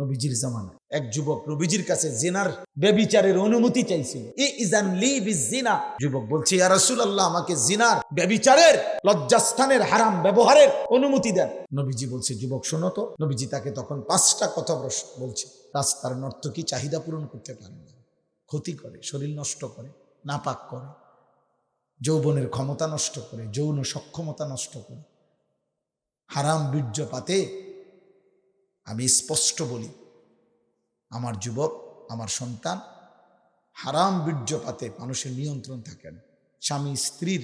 নবীজির জামানা এক যুবক নবীজির কাছে জিনার ব্যভিচারের অনুমতি চাইছিল। ইযান লি বিজিনা, যুবক বলছে ইয়া রাসূলুল্লাহ, আমাকে জিনার ব্যভিচারের লজ্জাস্থানের হারাম ব্যবহারের অনুমতি দেন। নবীজি বলছে যুবক শোনো তো। নবীজি তাকে তখন 5টা কথা বলছে। রাস্তার নর্তকী চাহিদা পূরণ করতে পারে না, ক্ষতি করে, শরীর নষ্ট করে, নাপাক করে, যৌবনের ক্ষমতা নষ্ট করে, যৌন সক্ষমতা নষ্ট করে, হারাম বীর্যপাতে। আমি স্পষ্ট বলি, আমার যুবক, আমার সন্তান, হারাম বীর্যপাতে মানুষের নিয়ন্ত্রণ থাকে না। স্বামী স্ত্রীর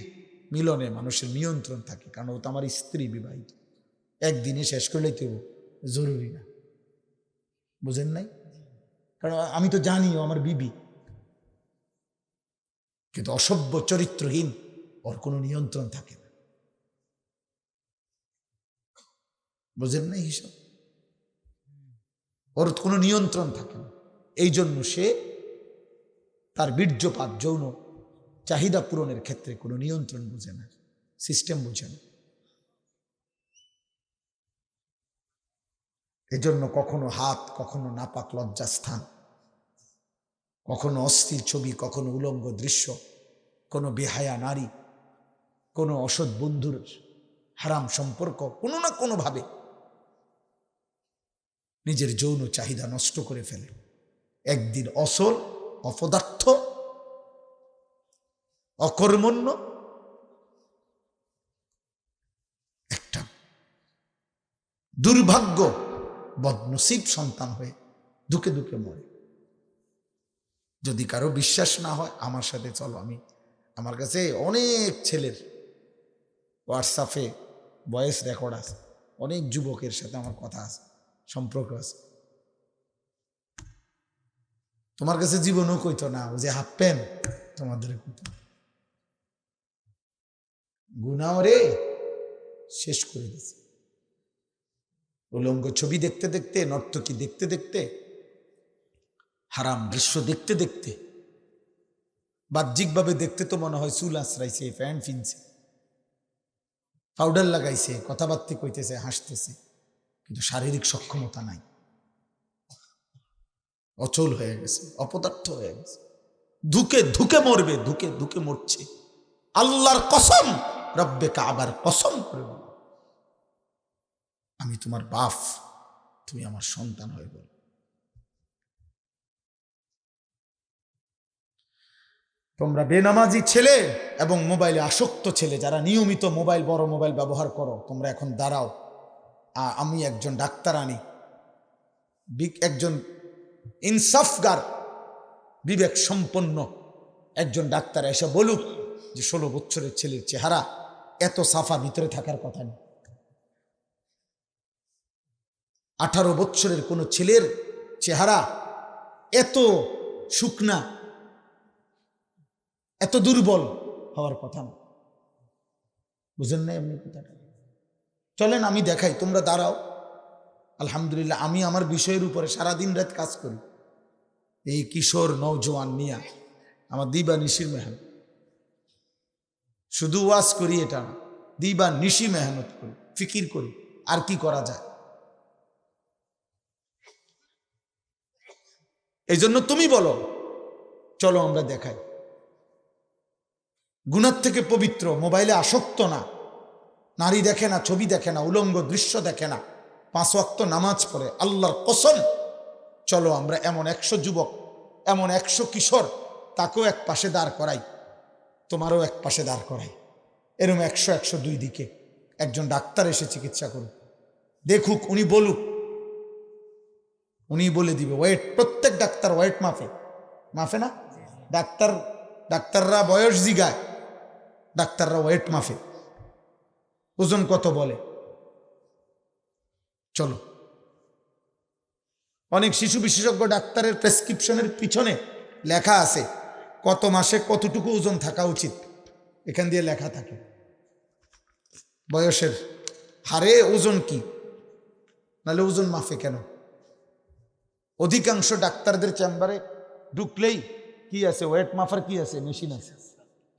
মিলনে মানুষের নিয়ন্ত্রণ থাকে, কারণ ও তো আমার স্ত্রী, বিবাহিত। একদিনে শেষ করলেই তো জরুরি না, বুঝেন নাই? কারণ আমি তো জানি ও আমার বিবি, কিন্তু অসভ্য চরিত্রহীন ওর কোনো নিয়ন্ত্রণ থাকে না, বুঝেন নাই? হিসাব ওর কোনো নিয়ন্ত্রণ থাকে না। এই জন্য সে তার বীর্যপাত, যৌন চাহিদা পূরণের ক্ষেত্রে কোনো নিয়ন্ত্রণ বুঝে না, সিস্টেম বুঝে না। এজন্য কখনো হাত, কখনো নাপাক লজ্জাস্থান, কখনো অশ্লীল ছবি, কখনো উলঙ্গ দৃশ্য, কোনো বেহায়া নারী, কোনো অসৎ বন্ধুর হারাম সম্পর্ক, কোনো না কোনোভাবে নিজের যৌন চাহিদা নষ্ট করে ফেলে। একদিন অসল, অপদার্থ, অকর্মণ্য একটা দুর্ভাগ্য বদনসিব সন্তান হয়ে দুঃখে দুঃখে মরে। যদি কারো বিশ্বাস না হয় আমার সাথে চলো, আমার কাছে অনেক ছেলের হোয়াটসঅ্যাপে ভয়েস রেকর্ড আছে, অনেক যুবকের সাথে আমার কথা আছে, সম্পর্ক আছে। তোমার কাছে জীবনও কইতো না, ও যে হাফ প্যান্ট তোমাদের কইতো, গুনাহ রে শেষ করে দিছে। উলঙ্গ ছবি দেখতে দেখতে, নর্তকী দেখতে দেখতে, হারাম দৃশ্য দেখতে দেখতে, বাহ্যিকভাবে দেখতে তো মনে হয় চুল আশ্রাইছে, প্যান্ট ফিনছে, পাউডার লাগাইছে, কথাবার্তা কইতেছে, হাসতেছে, কিন্তু শারীরিক সক্ষমতা নাই, অচল হয়ে গেছে, অপদার্থ হয়ে গেছে। ধুকে ধুকে মরবে, ধুকে ধুকে মরছে। আল্লাহর কসম, রব্বে কাবার কসম করে বলো, আমি তোমার বাপ, তুমি আমার সন্তান হয়ে বলো। তোমরা বেনামাজি ছেলে এবং মোবাইলে আসক্ত ছেলে, যারা নিয়মিত মোবাইল, বড় মোবাইল ব্যবহার করো, তোমরা এখন দাঁড়াও। আমি একজন ডাক্তার আনি, একজন ইনসাফগার, বিবেক সম্পন্ন একজন ডাক্তার এসে বলুক যে 16 বছরের ছেলের চেহারা এত সাফা ভিতরে থাকার কথা নেই। 18 বছরের কোনো ছেলের চেহারা এত শুকনা, এত দুর্বল হওয়ার কথা না, বুঝেন না এমনি কথাটা? চলেন আমি দেখাই, তোমরা দাঁড়াও। আলহামদুলিল্লাহ, আমি আমার বিষয়ের উপরে সারাদিন রাত কাজ করি। এই কিশোর নওজোয়ান নিয়া আমার দিবা নিশির মেহনত, শুধু ওয়াজ করি এটা না, দিবা নিশি মেহনত করি, ফিকির করি আর কি করা যায়। এই জন্য তুমি বলো, চলো আমরা দেখাই। গুনার থেকে পবিত্র, মোবাইলে আসক্ত না, নারী দেখে না, ছবি দেখে না, উলঙ্গ দৃশ্য দেখে না, 5 ওয়াক্ত নামাজ পড়ে, আল্লাহর কসম। চলো আমরা এমন 100 যুবক, এমন 100 কিশোর, তাকেও এক পাশে দাঁড় করাই, তোমারও এক পাশে দাঁড় করাই, এরকম 100 দুই দিকে। একজন ডাক্তার এসে চিকিৎসা করুক, দেখুক, উনি বলুক, উনি বলে দিবে ওয়েট। প্রত্যেক ডাক্তার ওয়েট মাফে না? ডাক্তাররা বয়স জিগায়, ডাক্তাররা ওয়েট মাফে, ওজন কত বলে। চলো, অনেক শিশু বিশেষজ্ঞ ডাক্তারের প্রেসক্রিপশনের পিছনে লেখা আছে কত মাসে কতটুকু ওজন থাকা উচিত, এখান দিয়ে লেখা থাকে বয়সের হারে ওজন কি, নাহলে ওজন মাফে কেন? অধিকাংশ ডাক্তারদের চেম্বারে ঢুকলেই কি আছে, ওয়েট মাফার কি আছে, মেশিন আছে।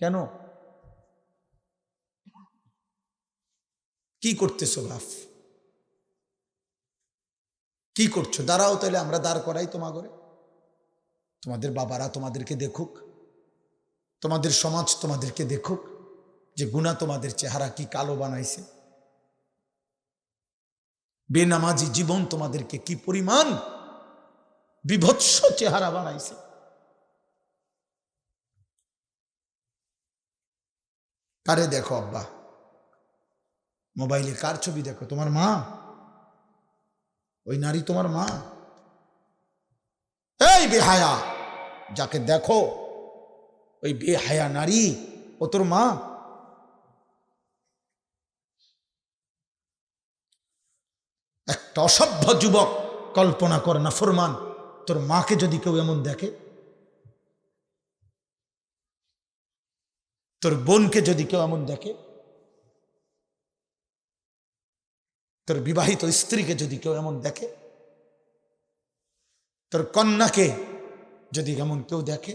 কেন? কি করতেছো ভাব? কি করছো? দাঁড়াও, তাহলে আমরা দাঁড় করাই তোমাগরে। তোমাদের বাবারা তোমাদেরকে দেখুক, তোমাদের সমাজ তোমাদেরকে দেখুক যে গুনাহ তোমাদের চেহারা কি কালো বানাইছে। বেনামাজি জীবন তোমাদেরকে কি পরিমাণ বিভৎস চেহারা বানাইছে। কারে দেখো আব্বা? মোবাইলে কার ছবি দেখো? তোমার মা? ওই নারী তোমার মা? এই বেহায়া, যাকে দেখো ওই বেহায়া নারী, ও তোর মা? একটা অসভ্য যুবক, কল্পনা কর না ফরমান, তোর মাকে যদি কেউ এমন দেখে, তোর বোনকে যদি কেউ এমন দেখে, তোর বিবাহিত স্ত্রীকে যদি কেউ এমন দেখে, তোর কন্যাকে যদি এমন কেউ দেখে,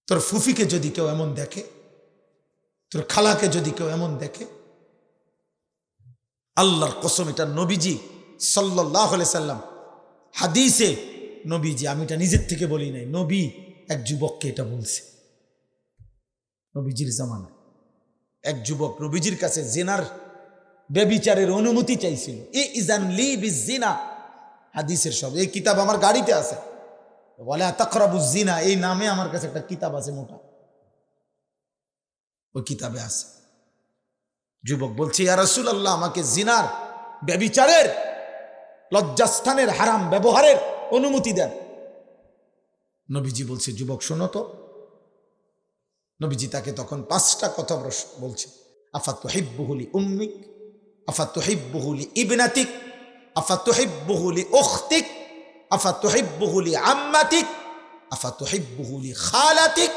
তোর ফুফিকে যদি কেউ এমন দেখে, তোর খালাকে যদি কেউ এমন দেখে, আল্লাহর কসম, এটা নবীজি সাল্লাল্লাহু আলাইহি সাল্লাম হাদিসে, নবীজি, আমি এটা নিজের থেকে বলি নাই, নবী এক যুবককে এটা বলছে। নবীজির জামানায় এক যুবক নবীজির কাছে জিনার ব্যভিচারের অনুমতি চাইছিল। ইজান লি বিজিনা, হাদিসের সব, এই কিতাব আমার গাড়িতে আছে, ওয়ালা তাকরাবুজ জিনা, এই নামে আমার কাছে একটা কিতাব আছে মোটা, ওই কিতাবে আছে। যুবক বলছে, ইয়া রাসূলুল্লাহ, আমাকে জিনার ব্যভিচারের লজ্জাস্থানের হারাম ব্যবহারের অনুমতি দেন। নবীজি বলছে, যুবক শোনো তো। নবীজি তাকে তখন 5টা কথা বলছে। আফাতুহিব্বুহু লি উম্মিক, আফাতুহিব্বুহু লি ইবনাতিক, আফাতুহিব্বুহু লি উখতিক, আফাতুহিব্বুহু লি আম্মাতিক, আফাতুহিব্বুহু লি খালাতিক।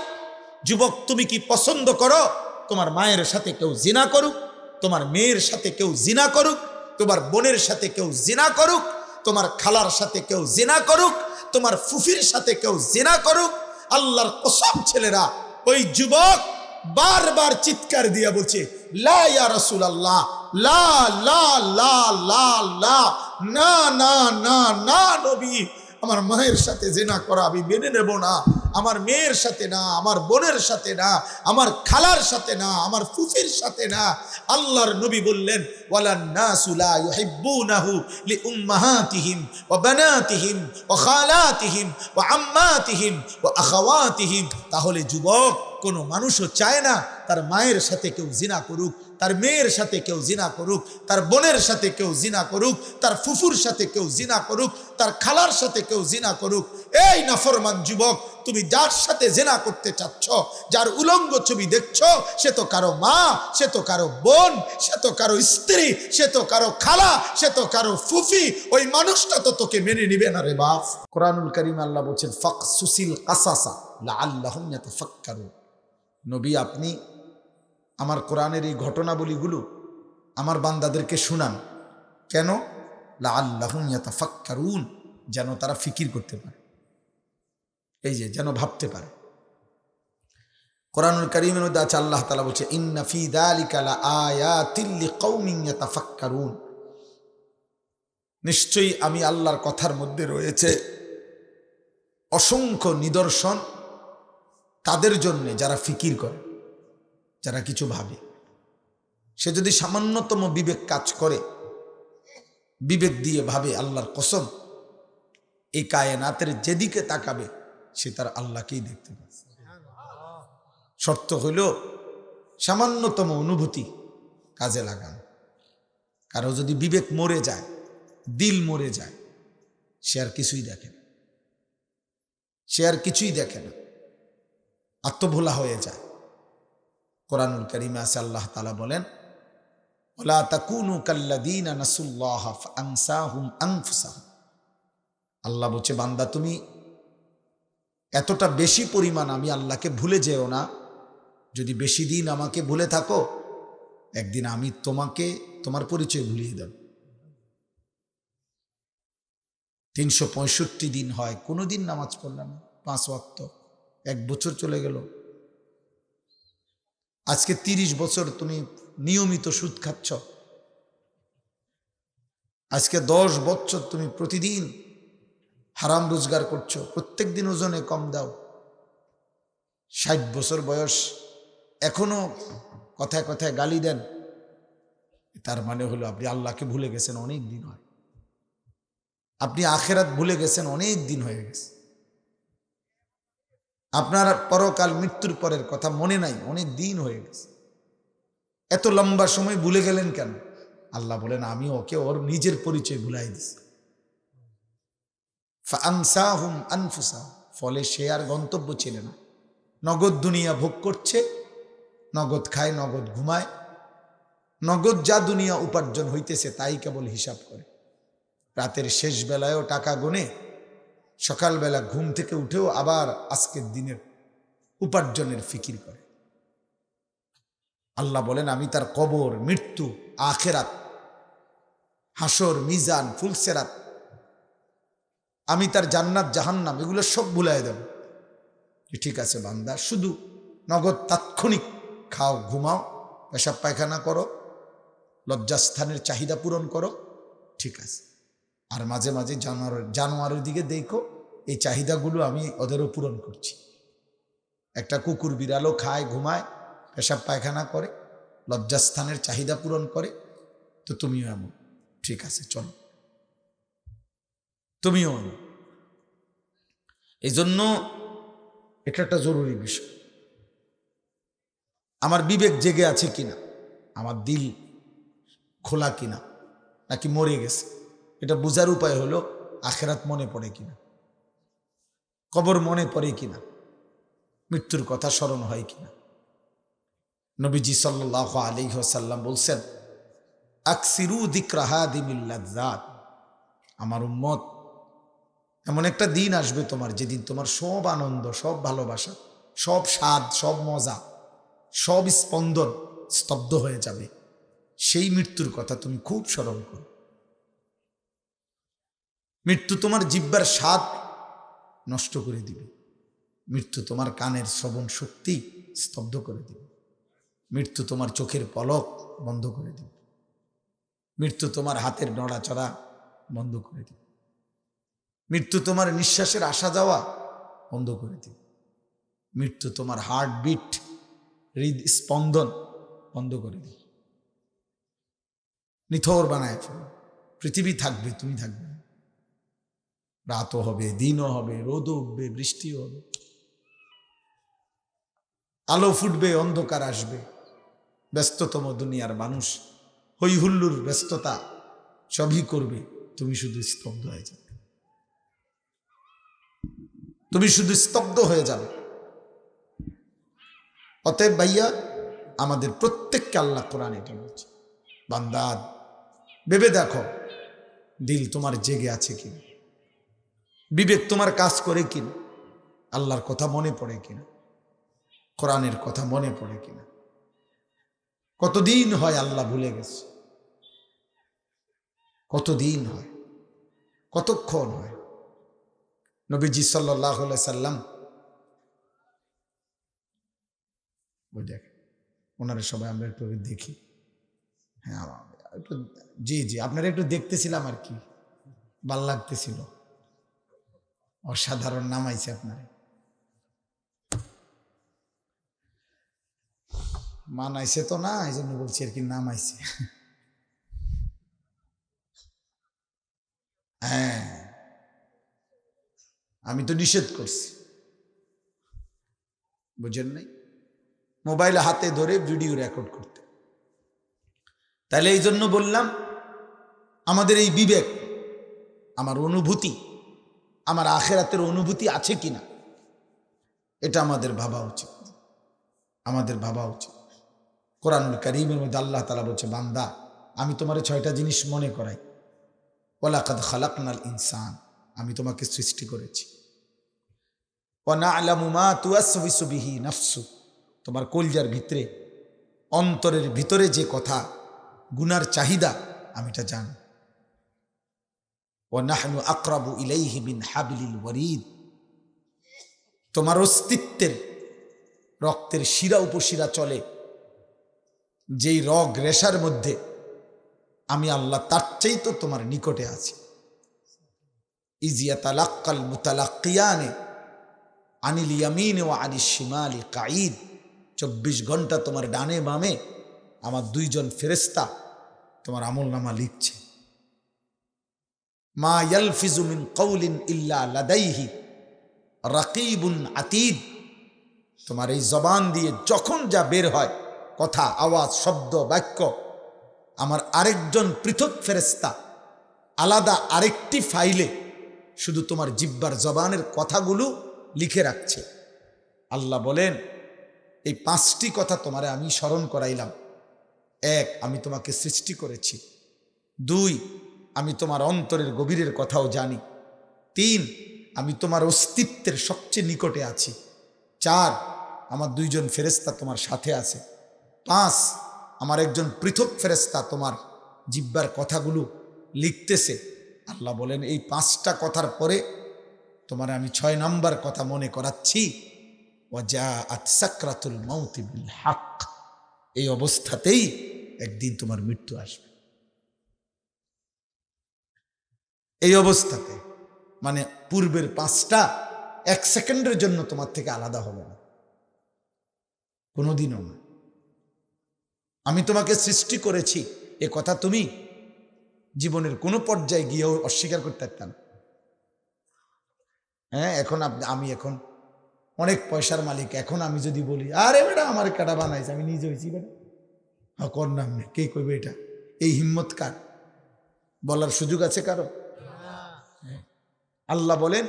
যুবক, তুমি কি পছন্দ করো তোমার মায়ের সাথে কেউ জিনা করুক, তোমার মেয়ের সাথে কেউ জিনা করুক, তোমার বোনের সাথে কেউ জিনা করুক, তোমার খালার সাথে কেউ জিনা করুক, তোমার ফুফির সাথে কেউ জিনা করুক? আল্লাহর কসম ছেলেরা, ওই যুবক বারবার চিৎকার দিয়া বলছে, লা ইয়া রাসূলুল্লাহ, লা লা লা লা লা, না না না না নবী, আমার মায়ের সাথে জিনা করা আমি মেনে নেব না। আমার মেয়ের সাথে না, আমার বোনের সাথে না, আমার খালার সাথে না, আমার ফুফির সাথে না। আল্লাহর নবী বললেন, ওয়ালান নাসু লা ইউহিব্বুনাহু লিউম্মাহাতিহিম ওয়া বানাতিহিম ওয়া খালাতিহিম ওয়া আম্মাতিহিম ওয়া আখাওয়াতিহিম। তাহলে যুবক, কোনো মানুষও চায় না তার মায়ের সাথে কেউ জিনা করুক, তার মেয়ের সাথে কেউ জিনা করুক, তার বোনের সাথে কেউ জিনা করুক, তার ফুফুর সাথে কেউ জিনা করুক, তার খালার সাথে কেউ জিনা করুক। এই নাফরমান যুবক, তুমি যার সাথে জিনা করতে চাচ্ছ, যার উলঙ্গ ছবি দেখছো, সে তো কারো মা, সে তো কারো বোন, সে তো কারো স্ত্রী, সে তো কারো খালা, সে তো কারো ফুফি। ওই মানুষটা তো তোকে মেনে নিবে না রে বাপ। কোরআনুল কারীম আল্লাহ বলছেন, ফাকসুসিল কাসাসা লাআল্লাহুম ইয়াতাফাক্কারুন। নবী, আপনি আমার কোরআনের এই ঘটনাবলীগুলো আমার বান্দাদেরকে শুনান। কেন? লাআল্লাহুম ইয়াতাফাক্কারুন, যেন তারা ফিকির করতে পারে, এই যে যেন ভাবতে পারে। কোরআনুল কারীমের মধ্যে আছে, আল্লাহ তাআলা বলছে, ইন্না ফি যালিকা লাআয়াতিল লিকাউমিন ইয়াতাফাক্কারুন। নিশ্চয়ই আমি আল্লাহর কথার মধ্যে রয়েছে অসংখ্য নিদর্শন তাদের জন্য যারা ফিকির করে, যারা কিছু ভাবে। সে যদি সামান্যতম বিবেক কাজ করে, বিবেক দিয়ে ভাবে, আল্লাহর কসম, এই কায়নাতের যেদিকে তাকাবে সে তার আল্লাহকেই দেখতে পাবে। শর্ত হইল সামান্যতম অনুভূতি কাজে লাগান। কারো যদি বিবেক মরে যায়, দিল মরে যায়, সে আর কিছুই দেখে না, সে আর কিছুই দেখে না, আত্মভোলা হয়ে যায়। কোরআনুল কারীমে আছে, আল্লাহ তাআলা বলেন, ওয়ালা তাকুনু কাল্লাযীনা নাসুল্লাহ ফাআনসাহুম আনফুসাহুম। আল্লাহ বলছে, বান্দা তুমি এতটা বেশি পরিমাণ আমি আল্লাহকে ভুলে যেও না। যদি বেশি দিন আমাকে ভুলে থাকো, একদিন আমি তোমাকে তোমার পরিচয় ভুলিয়ে দেব। 365 দিন হয়, কোনোদিন নামাজ পড়লাম না, 5 ওয়াক্ত, 1 বছর চলে গেল। আজকে 30 বছর তুমি নিয়মিত সুদ খাচ্ছ, আজকে 10 বছর তুমি প্রতিদিন হারাম রোজগার করছো, প্রত্যেক দিন ওজনে কম দাও, 60 বছর বয়স এখনো কথায় কথায় গালি দেন, তার মানে হলো আপনি আল্লাহকে ভুলে গেছেন অনেক দিন হয়, আপনি আখেরাত ভুলে গেছেন অনেক দিন হয়ে গেছে, আপনার পরকাল মৃত্যুর পরের কথা মনে নাই, অনেক দিন হয়ে গেছে। এত লম্বা সময় ভুলে গেলেন কেন? আল্লাহ বলেন আমি ওকে ওর নিজের পরিচয় ভুলাই দিছি। ফাআনসাহুম আনফুসাহুম, ফলে সে আর গন্তব্য চেনে না। নগদ দুনিয়া ভোগ করছে, নগদ খায়, নগদ ঘুমায়, নগদ যা দুনিয়া উপার্জন হইতেছে তাই কেবল হিসাব করে। রাতের শেষ বেলায়ও টাকা গুনে, সকালবেলা ঘুম থেকে উঠেও আবার আজকের দিনের উপার্জনের ফিকির করে। আল্লাহ বলেন আমি তার কবর, মৃত্যু, আখেরাত, হাসর, মিজান, ফুলসেরাত, আমি তার জান্নাত জাহান্নাম এগুলো সব ভুলাই দেব। ঠিক আছে বান্দা, শুধু নগদ তাৎক্ষণিক খাও, ঘুমাও, পেশাব পায়খানা করো, লজ্জাস্থানের চাহিদা পূরণ করো, ঠিক আছে। আর মাঝে মাঝে জানোয়ারের দিকে দেখো, এই চাহিদাগুলো আমি ওদেরও পূরণ করছি। একটা কুকুর বিড়ালও খায়, ঘুমায়, পেশাব পায়খানা করে, লজ্জাস্থানের চাহিদা পূরণ করে, তো তুমিও এমন, ঠিক আছে চলো, তুমিও এমন। এই জন্য এটা একটা জরুরি বিষয়। আমার বিবেক জেগে আছে কিনা, আমার দিল খোলা কিনা, নাকি মরে গেছে, এটা বোঝার উপায় হলো আখেরাত মনে পড়ে কিনা, কবর মনে পড়ে কিনা, মৃত্যুর কথা স্মরণ হয় কিনা। নবীজি সাল্লাল্লাহু আলাইহি ওয়াসাল্লাম বলছেন আকসিরু যিকরা হাদিমিল লাযযাত, আমার উম্মত এমন একটা দিন আসবে তোমার, যেদিন তোমার সব আনন্দ, সব ভালোবাসা, সব স্বাদ, সব মজা, সব স্পন্দন স্তব্ধ হয়ে যাবে। সেই মৃত্যুর কথা তুমি খুব স্মরণ করো। মৃত্যু তোমার জিহ্বার স্বাদ নষ্ট করে দিবে, মৃত্যু তোমার কানের শ্রবণ শক্তি স্তব্ধ করে দিবে, মৃত্যু তোমার চোখের পলক বন্ধ করে দিবে, মৃত্যু তোমার হাতের নড়াচড়া বন্ধ করে দিবে, মৃত্যু তোমার নিঃশ্বাসের আসা যাওয়া বন্ধ করে দিবে, মৃত্যু তোমার হার্টবিট, হৃদস্পন্দন বন্ধ করে দিবে, নিথর বানায় ফেলবে। পৃথিবী থাকবে, তুমি থাকবে না। রাতও হবে, দিনও হবে, রোদও উঠবে, বৃষ্টিও হবে, আলো ফুটবে, অন্ধকার আসবে। ব্যস্ততম দুনিয়ার মানুষ হই হুল্লুর ব্যস্ততা সবই করবে, তুমি শুধু স্তব্ধ হয়ে যাবে, তুমি শুধু স্তব্ধ হয়ে যাবে। অতএব ভাইয়া, আমাদের প্রত্যেককে আল্লাহ কোরআন এটা বলছে, বান্দা ভেবে দেখো দিল তোমার জেগে আছে কিনা, বিবেক তোমার কাজ করে কিনা, আল্লাহর কথা মনে পড়ে কিনা, কোরআনের কথা মনে পড়ে কিনা। কতদিন হয় আল্লাহ ভুলে গেছে, কতদিন হয়, কতক্ষণ হয়। নবীজি সাল্লাল্লাহু আলাইহি সাল্লাম, ওই দেখ ওনারা সবাই আমরা একটু দেখি, হ্যাঁ একটু, জি জি আপনারা একটু দেখতেছিলাম আর কি, ভাল লাগতেছিল, অসাধারণ নামাইছে আপনারা, মানাইছে তো না, এই জন্য বলছি আর কি, নামাইছে। হ্যাঁ আমি তো নিষেধ করছি, বুঝেন নাই, মোবাইল হাতে ধরে ভিডিও রেকর্ড করতে। তাহলে এই জন্য বললাম, আমাদের এই বিবেক, আমার অনুভূতি, আমার আখেরাতের অনুভূতি আছে কিনা, এটা আমাদের ভাবা উচিত, আমাদের ভাবা উচিত। কোরআনুল কারীমের মধ্যে আল্লাহ তাআলা বলছে, বান্দা আমি তোমার 6টা জিনিস মনে করাই। ওয়ালাকাদ খালাকনাল ইনসান, আমি তোমাকে সৃষ্টি করেছি। ওয়া না'লামু মা তুওয়াসওয়িসু বিহি নাফসু, তোমার কলজার ভিতরে, অন্তরের ভিতরে যে কথা, গুনার চাহিদা, আমি এটা জানি। ওয়া নাহনু আকরাবু ইলাইহি মিন হাবলিল ওয়ারিদ, তোমার অস্তিত্বের রক্তের শিরা উপশিরা চলে যেই রগ রেশার মধ্যে আমি আল্লাহ তার চেয়ে তো তোমার নিকটে আছি। ইজিয়াতালাক্কাল মুতালাক্কিয়ানে আনিল ইয়ামিনে ওয়া আনিশ শিমালি কাঈদ। 24 ঘন্টা তোমার ডানে বামে আমার দুইজন ফেরেশতা তোমার আমলনামা লিখছে। মা ইয়ালফিজু মিন কওলিন ইল্লা লাদাইহি রাকিবুন আতীদ। তোমার এই জবান দিয়ে যখন যা বের হয়, কথা, আওয়াজ, শব্দ, বাক্য, আমার আরেকজন পৃথক ফেরেশতা আলাদা আরেকটি ফাইলে শুধু তোমার জিহ্বার জবানের কথাগুলো লিখে রাখছে। আল্লাহ বলেন, এই 5টি কথা তোমারে আমি স্মরণ করাইলাম। 1, আমি তোমাকে সৃষ্টি করেছি। 2, আমি তোমার অন্তরের গভীরের কথাও জানি। 3, আমি তোমার অস্তিত্বের সবচেয়ে নিকটে আছি। 4, আমার দুইজন ফেরেশতা তোমার সাথে আছে। 5, আমার একজন পৃথক ফেরেশতা তোমার জিহ্বার কথাগুলো লিখতেছে। আল্লাহ বলেন, এই 5টা কথার পরে তোমার আমি 6 নাম্বার কথা মনে করাচ্ছি, ওয়াজাআত সাকরাতুল মাউতি বিল হক। এই অবস্থাতেই একদিন তোমার মৃত্যু আসবে। এই অবস্থাতে মানে পূর্বের 5টা 1 সেকেন্ডের জন্য তোমার থেকে আলাদা হবে না, কোনোদিনও না। আমি তোমাকে সৃষ্টি করেছি, এ কথা তুমি জীবনের কোনো পর্যায়ে গিয়েও অস্বীকার করতে পারতাম। হ্যাঁ, এখন আমি এখন অনেক পয়সার মালিক, এখন আমি যদি বলি আরে বেটা আমার কাটা বানাইছে, আমি নিজে হয়েছি বেটা, হ্যাঁ কর নাম নেই, কে কইবে এটা? এই হিম্মত কার? বলার সুযোগ আছে কারো? আল্লাহ বলেন,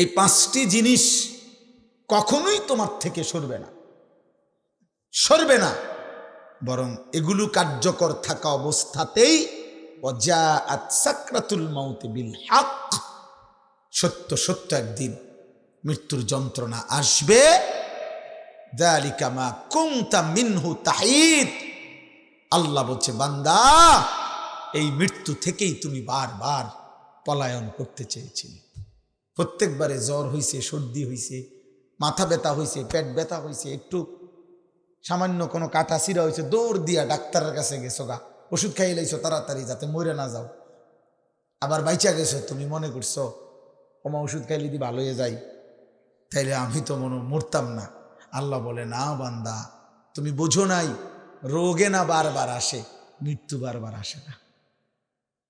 এই 5টি জিনিস কখনোই তোমার থেকে সরবে না, সরবে না, বরং এগুলো কার্যকর থাকা অবস্থাতেই ওয়াজাআত সাকরাতুল মাউতি বিল হক, সত্য সত্য একদিন মৃত্যুর যন্ত্রণা আসবে। যালিকা মা কুনতা মিনহু তাহিদ। আল্লাহ বলছে, বান্দা, এই মৃত্যু থেকেই তুমি বারবার পলায়ন করতে চেয়েছিলে। প্রত্যেকবারে জ্বর হইছে, সর্দি হইছে, মাথা ব্যথা হইছে, পেট ব্যথা হইছে, একটু সামান্য কোনো কাটা ছিঁড়া হয়েছে, দৌড় দিয়া ডাক্তারের কাছে গেছো, গা ওষুধ খাইয়ে লাইছো তাড়াতাড়ি যাতে মরে না যাও। আবার বাইচা গেছো, তুমি মনে করছো ওমা ওষুধ খাইলে দি ভালো হয়ে যাই, তাইলে আমি তো মরতাম না। আল্লাহ বলে, না বান্দা, তুমি বোঝো নাই, রোগে না বারবার আসে, মৃত্যু বারবার আসে না।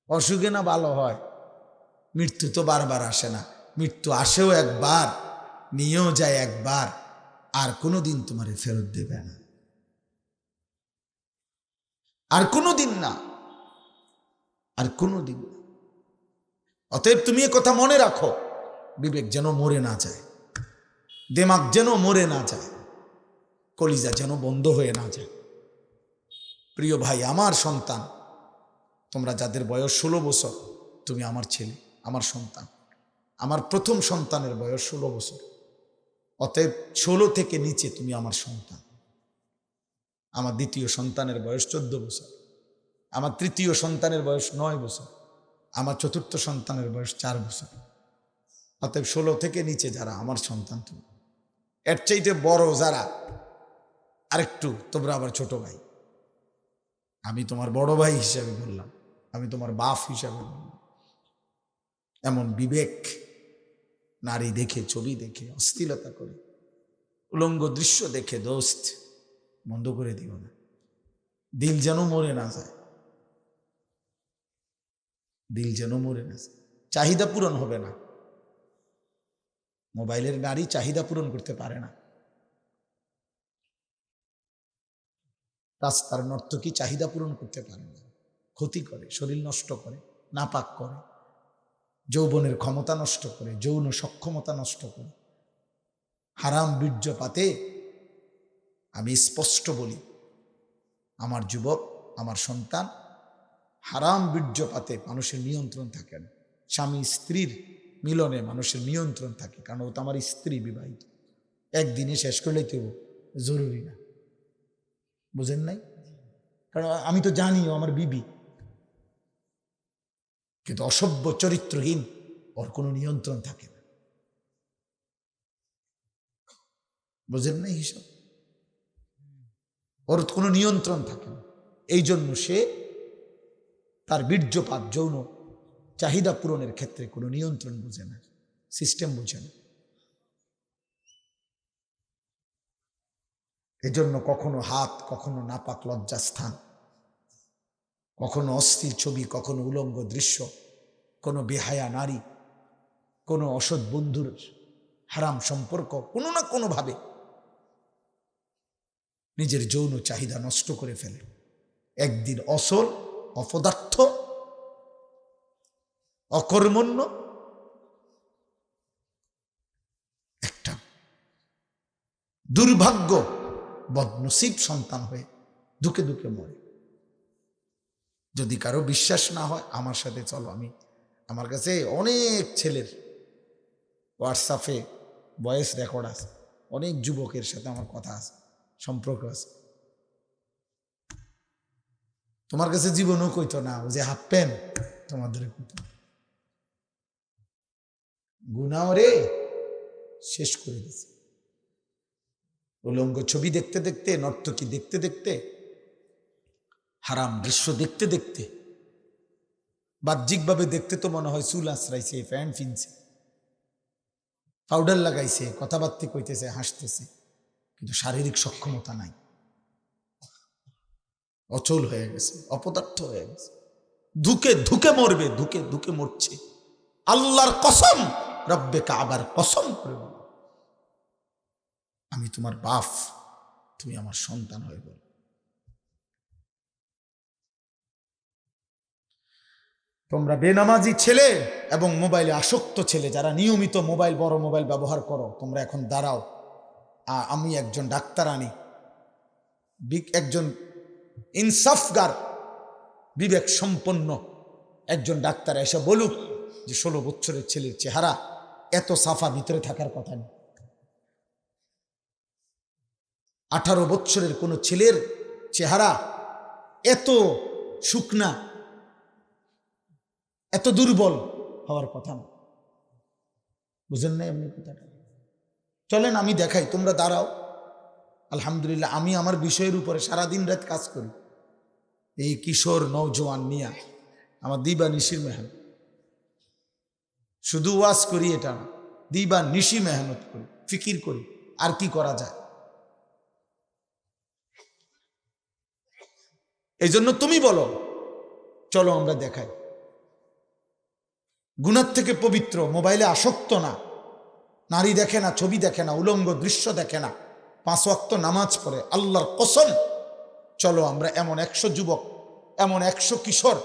অসুখে না ভালো হয়, মৃত্যু তো বারবার আসে না। মৃত্যু আসেও একবার, নিয়েও যায় একবার, আর কোনোদিন তোমারে ফেরত দেবে না, আর কোনোদিন না, আর কোনোদিন না। অতএব তুমি এ কথা মনে রাখো, বিবেক যেন মরে না যায়, দিমাগ যেন মরে না যায়, কলিজা যেন বন্ধ হয়ে না যায়। প্রিয় ভাই, আমার সন্তান, তোমরা যাদের বয়স 16 বছর, তুমি আমার ছেলে, আমার সন্তান। আমার প্রথম সন্তানের বয়স 16 বছর, অতএব 16 থেকে নিচে তুমি আমার সন্তান। আমার দ্বিতীয় সন্তানের বয়স 14 বছর, আমার তৃতীয় সন্তানের বয়স 9 বছর, আমার চতুর্থ সন্তানের বয়স 4 বছর। অতএব 16 থেকে নিচে যারা আমার সন্তান, তুমি এর চাইতে বড় যারা আরেকটু, তোমরা আবার ছোট ভাই। আমি তোমার বড় ভাই হিসাবে বললাম, আমি তোমার বাপ হিসাবে বললাম। এমন বিবেক নারী দেখে, ছবি দেখে, অশ্লীলতা করে, উলঙ্গ দৃশ্য দেখে দোস্ত বন্ধ করে দিও না। দিল যেন মরে না যায়, দিল যেন মরে না যায়। চাহিদা পূরণ হবে না। মোবাইলের নারী চাহিদা পূরণ করতে পারে না। রাস্তার নর্তকী চাহিদা পূরণ করতে পারে না, ক্ষতি করে, শরীর নষ্ট করে, নাপাক করে, যৌবনের ক্ষমতা নষ্ট করে, যৌন সক্ষমতা নষ্ট করে, হারাম বীর্যপাতে। আমি স্পষ্ট বলি, আমার যুবক, আমার সন্তান, হারাম বীর্যপাতে মানুষের নিয়ন্ত্রণ থাকে না। স্বামী স্ত্রীর মিলনে মানুষের নিয়ন্ত্রণ থাকে, কারণ ও তো আমার স্ত্রী, বিবাহিত। একদিনে শেষ করলেই তো জরুরি না, বুঝেন নাই? কারণ আমি তো জানি ও আমার বিবি, কিন্তু অসভ্য চরিত্রহীন, ওর কোনো নিয়ন্ত্রণ থাকে না, বুঝেন নাই? হিসাব, ওর কোনো নিয়ন্ত্রণ থাকে না। এই জন্য সে তার বীর্যপাত যৌন চাহিদা পূরণের ক্ষেত্রে কোনো নিয়ন্ত্রণ বুঝে না, সিস্টেম বুঝে না। এজন্য কখনো হাত, কখনো নাপাক লজ্জাস্থান, কখনো অস্থির ছবি, কখনো উলঙ্গ দৃশ্য, কোনো বেহায়া নারী, কোনো অসৎ বন্ধুর হারাম সম্পর্ক, কোনো না কোনোভাবে নিজের যৌন চাহিদা নষ্ট করে ফেলে। একদিন অসল, অপদার্থ, অকর্মণ্য একটা দুর্ভাগ্য বদনসিব সন্তান হয়ে দুঃখে দুঃখে মরে। যদি কারো বিশ্বাস না হয় আমার সাথে চলো, আমার কাছে অনেক ছেলের হোয়াটসঅ্যাপে ভয়েস রেকর্ড আছে, অনেক যুবকের সাথে আমার কথা আছে, সম্পর্ক আছে। তোমার কাছে জীবনও কইতো না, ও যে হাফ প্যান্ট তোমাদের কইতো, গুনাহ রে শেষ করে দিছে। উলঙ্গ ছবি দেখতে দেখতে, নর্তকী দেখতে দেখতে, হারাম দৃশ্য দেখতে দেখতে, বাহ্যিকভাবে দেখতে তো মনে হয় চুল আশ্রাইছে, প্যান্ট ফিনছে, পাউডার লাগাইছে, কথাবার্তা কইতেছে, হাসতেছে, কিন্তু শারীরিক সক্ষমতা নাই, অচল হয়ে গেছে, অপদার্থ হয়ে গেছে, ধুকে ধুকে মরবে, ধুকে ধুকে মরছে। আল্লাহর কসম, রব্বে কাবার কসম করে বলো, আমি তোমার বাপ, তুমি আমার সন্তান হয়ে বলো। তোমরা বেনামাজি ছেলে এবং মোবাইলে আসক্ত ছেলে, যারা নিয়মিত মোবাইল, বড় মোবাইল ব্যবহার করো, তোমরা এখন দাঁড়াও। আমি একজন ডাক্তার আনি, একজন ইনসাফগার, বিবেক সম্পন্ন একজন ডাক্তার এসে বলুক যে 16 বছরের ছেলের চেহারা এত সাফা ভিতরে থাকার কথা নেই। 18 বছরের কোনো ছেলের চেহারা এত শুকনা, এত দুর্বল হওয়ার কথা না। বুঝেন না এমনি কথাটা? চলেন আমি দেখাই, তোমরা দাঁড়াও। আলহামদুলিল্লাহ, আমি আমার বিষয়ের উপরে সারাদিন রাত কাজ করি। এই কিশোর নওজোয়ান নিয়া আমার দিবা নিশির মেহনত, শুধু ওয়াজ করি এটা না, দিবা নিশি মেহনত করি, ফিকির করি আর কি করা যায়। এই জন্য তুমি বলো, চলো আমরা দেখাই। গুনার থেকে পবিত্র, মোবাইলে আসক্ত না, নারী দেখে না, ছবি দেখে না, উলঙ্গ দৃশ্য দেখে না, 5 ওয়াক্ত নামাজ পড়ে, আল্লাহর কসম। চলো আমরা এমন 100 যুবক, এমন 100 কিশোর,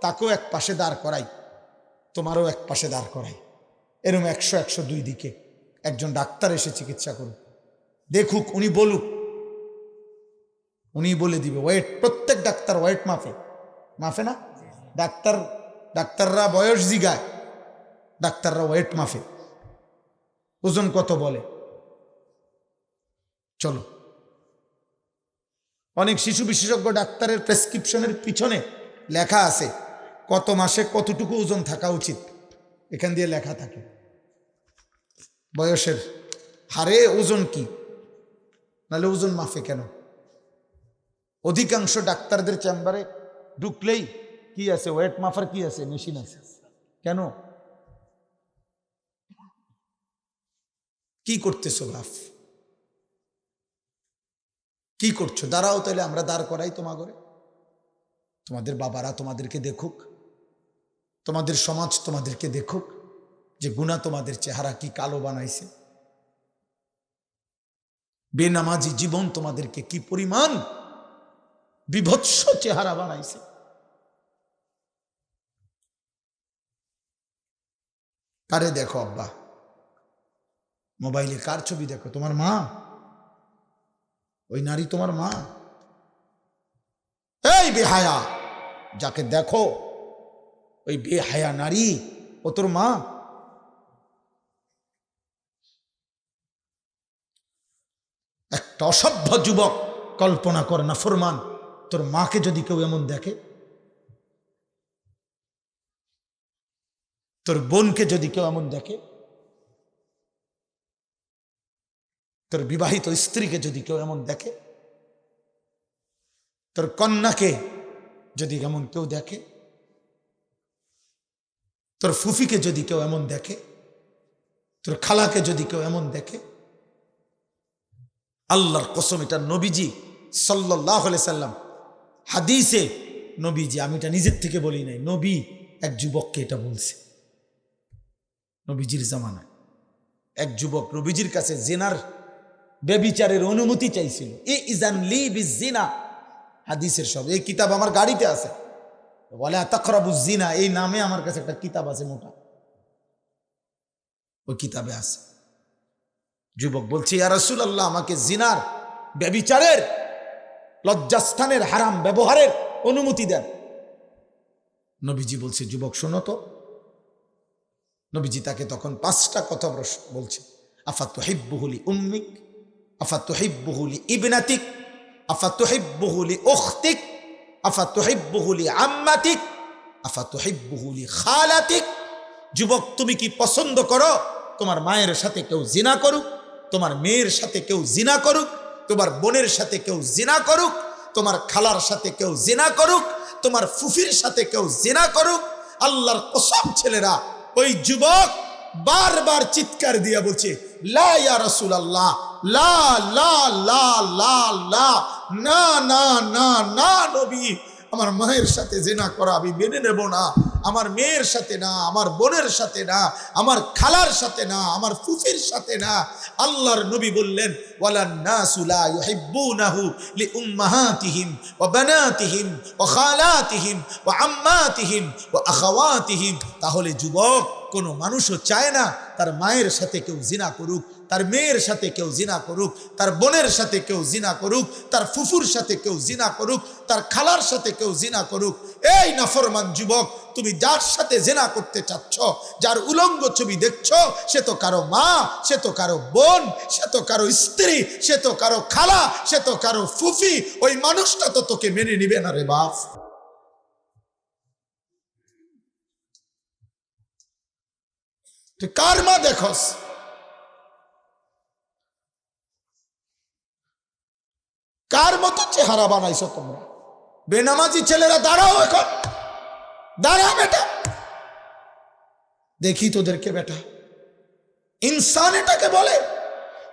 তাকেও এক পাশে দাঁড় করাই, তোমারও এক পাশে দাঁড় করাই, এরকম 100-102 দিকে। একজন ডাক্তার এসে চিকিৎসা করুক, দেখুক, উনি বলুক, উনি বলে দিবে ওয়েট। প্রত্যেক ডাক্তার ওয়েট মাফে না? ডাক্তাররা বয়স জিগায়, ডাক্তাররা ওয়েট মাফে, ওজন কত বলে। চলো, অনেক শিশু বিশেষজ্ঞ ডাক্তারের প্রেসক্রিপশনের পিছনে লেখা আছে কত মাসে কতটুকু ওজন থাকা উচিত, এখান দিয়ে লেখা থাকে বয়সের হারে ওজন কি, নাহলে ওজন মাফে কেন? অধিকাংশ ডাক্তারদের চেম্বারে ঢুকলেই কি আছে, ওয়েট মাফার কি আছে, মেশিন আছে। কেন? কি করতেছো বাপ, কি করছো? দাঁড়াও, তাহলে আমরা দাঁড় করাই তোমাগরে, তোমাদের বাবারা তোমাদেরকে দেখুক, তোমাদের সমাজ তোমাদেরকে দেখুক যে গুনাহ তোমাদের চেহারা কি কালো বানাইছে, বেনামাজি জীবন তোমাদেরকে কি পরিমাণ বিভৎস চেহারা বানাইছে। কারে দেখো আব্বা মোবাইলে? কার ছবি দেখো? তোমার মা? ওই নারী তোমার মা? এই বেহায়া, যাকে দেখো ওই বেহায়া নারী, ও তোর মা? একটা অসভ্য যুবক, কল্পনা কর না ফরমান, তোর মাকে যদি কেউ এমন দেখে, তোর বোনকে যদি কেউ এমন দেখে, তোর বিবাহিত স্ত্রীকে যদি কেউ এমন দেখে, তোর কন্যাকে যদি এমন কেউ দেখে, তোর ফুফিকে যদি কেউ এমন দেখে, তোর খালাকে যদি কেউ এমন দেখে, আল্লাহর কসম, এটা নবীজি সাল্লাল্লাহু আলাইহি সাল্লাম হাদিসে, নবীজি, আমি এটা নিজের থেকে বলি নাই, নবী এক যুবককে এটা বলছে। নবীজির জামানায় এক যুবক নবীজির কাছে জিনার ব্যভিচারের অনুমতি চাইছিল। ইজান লি বিজিনা, হাদিসের সব, এই কিতাব আমার গাড়িতে আছে, ওয়ালা তাকরাবুজ জিনা, এই নামে আমার কাছে একটা কিতাব আছে মোটা, ওই কিতাবে আছে। যুবক বলছে, ইয়া রাসূলুল্লাহ, আমাকে জিনার ব্যভিচারের লজ্জাস্থানের হারাম ব্যবহারের অনুমতি দেন। নবীজি বলছে, যুবক শোনো তো। নবীজি তাকে তখন 5টা কথা বলছে। আফাতুহিব্বুহু লি উম্মিক, আফাতুহিব্বুহু লি ইবনাতিক, আফাতুহিব্বুহু লি উখতিক, আফাতুহিব্বুহু লি আম্মাতিক, আফাতুহিব্বুহু লি খালাতিক। যুবক, তুমি কি পছন্দ করো তোমার মায়ের সাথে কেউ জিনা করুক, তোমার মেয়ের সাথে কেউ জিনা করুক, তোমার বোনের সাথে কেউ জিনা করুক, তোমার খালার সাথে কেউ জিনা করুক, তোমার ফুফির সাথে কেউ জিনা করুক? আল্লাহর কসম ছেলেরা, ওই যুবক বারবার চিৎকার দিয়া বলছে, লা ইয়া রাসূলুল্লাহ, লা লা লা লা লা, না না না না নবী, আমার মায়ের সাথে জিনা করা আমি মেনে নেব না, আমার মেয়ের সাথে না, আমার বোনের সাথে না, আমার খালার সাথে না, আমার ফুফির সাথে না। আল্লাহর নবী বললেন, ওয়ালান নাসু লা ইউহিব্বুনাহু লিউম্মাহাতিহিম ওয়া বানাতিহিম ওয়া খালাতিহিম ওয়া আম্মাতিহিম ওয়া আখাওয়াতিহিম। তাহলে যুবক, কোনো মানুষও চায় না তার মায়ের সাথে কেউ জিনা করুক, তার মেয়ের সাথে কেউ জিনা করুক, তার বোনের সাথে কেউ জিনা করুক, তার ফুফুর সাথে কেউ জিনা করুক, তার খালার সাথে কেউ জিনা করুক। এই নাফরমান যুবক, তুমি যার সাথে জিনা করতে চাচ্ছ, যার উলঙ্গ ছবি দেখছো, সে তো কারো মা, সে তো কারো বোন, সে তো কারো স্ত্রী, সে তো কারো খালা, সে তো কারো ফুফি। ওই মানুষটা তো তোকে মেনে নিবে না রে বাপ। তুই কার মা দেখস? কার মতো চেহারা বানাইছো তোমরা? বেনামাজি ছেলেরা দাঁড়াও, এখন দাঁড়া বেটা, দেখি তোদেরকে বেটা। ইনসান এটাকে বলে?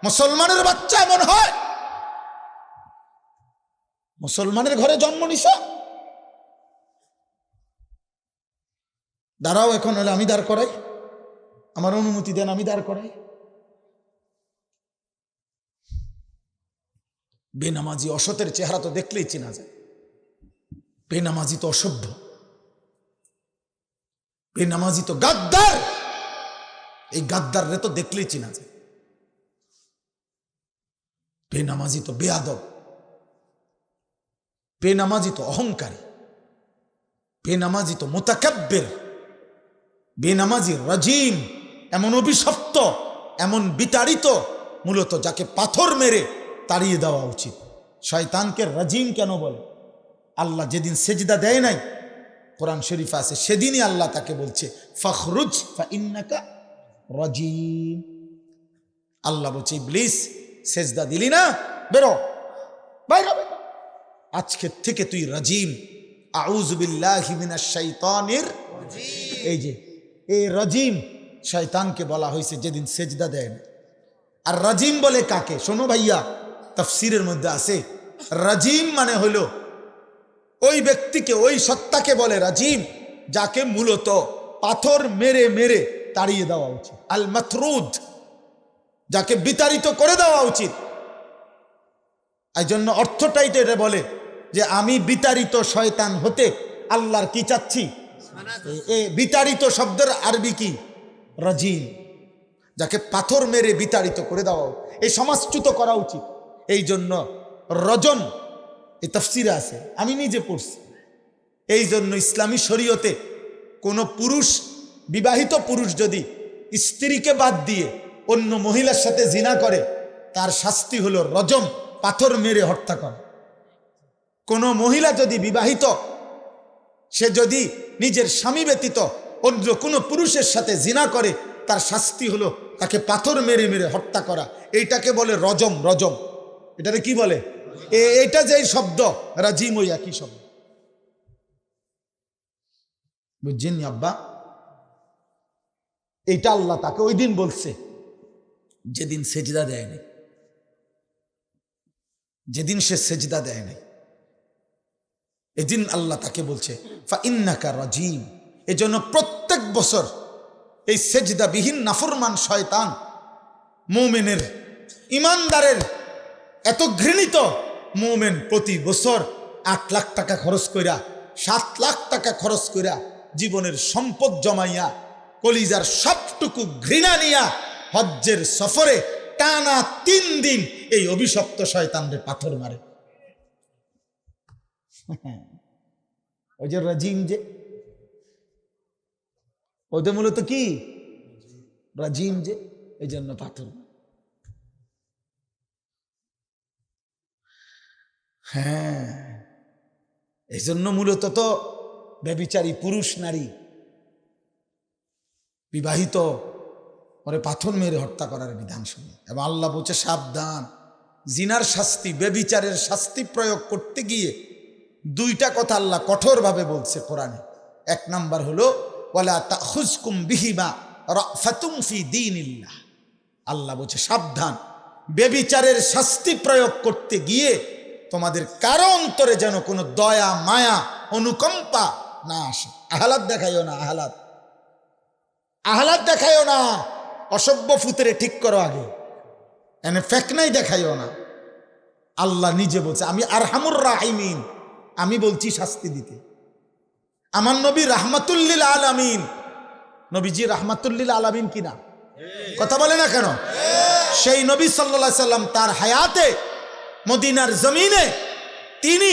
মুসলমানের বাচ্চা এমন হয়? মুসলমানের ঘরে জন্ম নিছ? দাঁড়াও এখন, হলে আমি দাঁড় করাই, আমার অনুমতি দেন, আমি দাঁড় করাই। বেনামাজি অসতের চেহারা তো দেখলেই চেনা যায়। বেনামাজি তো অসভ্য, বেনামাজি তো গাদ্দার। এই গাদ্দার রে তো দেখলেই চেনা যায়। বেনামাজি তো বেয়াদব, বেনামাজি তো অহংকারী, বেনামাজি তো মুতাকাব্বির, বেনামাজি রাজিম, এমন অভিশপ্ত, এমন বিতাড়িত, মূলত যাকে পাথর মেরে তাড়িয়ে দেওয়া উচিত। শয়তানকে রাজিম কেন বলে? আল্লাহ যেদিন সেজদা দেয় নাই, কোরআন শরীফ আছে, সেদিনই আল্লাহ তাকে বলছে ফখরুজ ফাইন্নাকা রাজিম। আল্লাহ বলছে, ইবলিস সেজদা দিলি না, বেরো, বাইরে বেরো, আজকের থেকে তুই রাজিম। আউযু বিল্লাহি মিনাশ শাইতানির রাজিম। এই যে এই রাজিম শয়তানকে বলা হয়েছে যেদিন সেজদা দেয় না। আর রাজিম বলে কাকে? শোনো ভাইয়া, তাফসীরের মধ্যে আছে, রাজিম মানে হলো ওই ব্যক্তিকে, ওই সত্তাকে বলে রাজিম, যাকে মূলত পাথর মেরে মেরে তাড়িয়ে দেওয়া উচিত। আল মাতরুদ, যাকে বিতাড়িত করে দেওয়া উচিত। এই জন্য অর্থটাই তো এটা বলে যে আমি বিতাড়িত শয়তান হতে আল্লাহর কি চাচ্ছি? বিতাড়িত শব্দের আরবি কি? রাজিম, যাকে পাথর মেরে বিতাড়িত করে দেওয়া, এই সমাজচ্যুত করা উচিত। এই জন্য রজম, এই তাফসীরে আছে, আমি নিজে পড়ছি। এই জন্য ইসলামী শরীয়তে কোনো পুরুষ, বিবাহিত পুরুষ যদি স্ত্রীকে বাদ দিয়ে অন্য মহিলার সাথে জিনা করে, তার শাস্তি হলো রজম, পাথর মেরে হত্যা করা। কোনো মহিলা যদি বিবাহিত, সে যদি নিজের স্বামী ব্যতীত অন্য কোনো পুরুষের সাথে জিনা করে, তার শাস্তি হলো তাকে পাথর মেরে মেরে হত্যা করা। এইটাকে বলে রজম। রজম এটাকে কি বলে? এইটা যে শব্দ রাজিম, ওই একই শব্দ, বুঝছেন আব্বা? এটা আল্লাহ তাকে ওই দিন বলছে যেদিন সেজদা দেয় নাই, যেদিন সে সেজদা দেয় নাই, এদিন আল্লাহ তাকে বলছে ফাইন্নাকা রাজিম। এজন্য প্রত্যেক বছর এই সেজদাবিহীন নাফরমান শয়তান মুমিনের, ইমানদারের এত ঘৃণিত মুমিন প্রতি বছর 8 লাখ টাকা খরচ কইরা, 7 লাখ টাকা খরচ কইরা, জীবনের সম্পদ জমাইয়া, কলিজার সবটুকু ঘৃণা নিয়া হজ্জের সফরে টানা 3 দিন এই অভিশপ্ত শয়তানরে পাথর মারে। ওই যে রাজিম, যে ওদের মূলত কি রাজিম, যে এই জন্য পাথর। হ্যাঁ, এই জন্য মূলত তো ব্যভিচারী পুরুষ নারী বিবাহিত ওরে পাথর মেরে হত্যা করার বিধান শুনে। এবং আল্লাহ বলছে সাবধান, জিনার শাস্তি, ব্যভিচারের শাস্তি প্রয়োগ করতে গিয়ে 2টা কথা আল্লাহ কঠোরভাবে বলছে কোরআনে। 1 নাম্বার হলো ওয়ালা তাখুজকুম বিহিমা রাফাতুম ফি দীনিল্লাহ। আল্লাহ বলছে সাবধান, ব্যভিচারের শাস্তি প্রয়োগ করতে গিয়ে তোমাদের কারো অন্তরে যেন কোনো দয়া, মায়া, অনুকম্পা না আসে। আহলাদ দেখাইও না, আহলাদ দেখাইও না, অসভ্য ফুতরে ঠিক করো আগে, এনে ফেকনাই দেখাইও না। আল্লাহ নিজে বলছে আমি আরহামুর রাহিমিন, আমি বলছি শাস্তি দিতে। আমার নবী রাহমাতুল্লিল আলামিন, নবীজি রাহমাতুল্লিল আলামিন কিনা? কথা বলে না কেন? সেই নবী সাল্লাল্লাহু আলাইহি সাল্লাম তার হায়াতে মদিনার জমিনে তিনি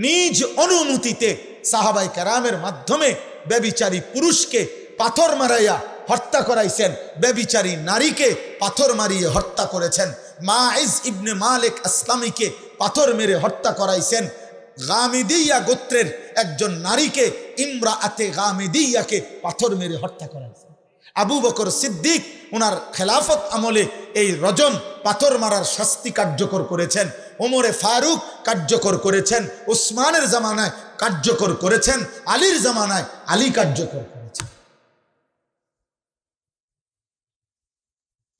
নিজ অনুমতিতে সাহাবায়ে কেরামের মাধ্যমে ব্যভিচারী পুরুষকে পাথর মারাইয়া হত্যা করাইছেন, ব্যভিচারী নারীকে পাথর মারিয়ে হত্যা করেছেন, মাইজ ইবনে মালিক আসলামীকে পাথর মেরে হত্যা করাইছেন, গামিদিয়া গোত্রের একজন নারীকে, ইমরাআতে গামিদিয়াকে পাথর মেরে হত্যা করাইছেন। আবু বকর সিদ্দিক ওনার খেলাফত আমলে এই রজম, পাথর মারার শাস্তি কার্যকর করেছেন। ওমরে ফারুক কার্যকর করেছেন, উসমানের জামানায় কার্যকর করেছেন, আলীর জামানায় আলী কার্যকর করেছেন।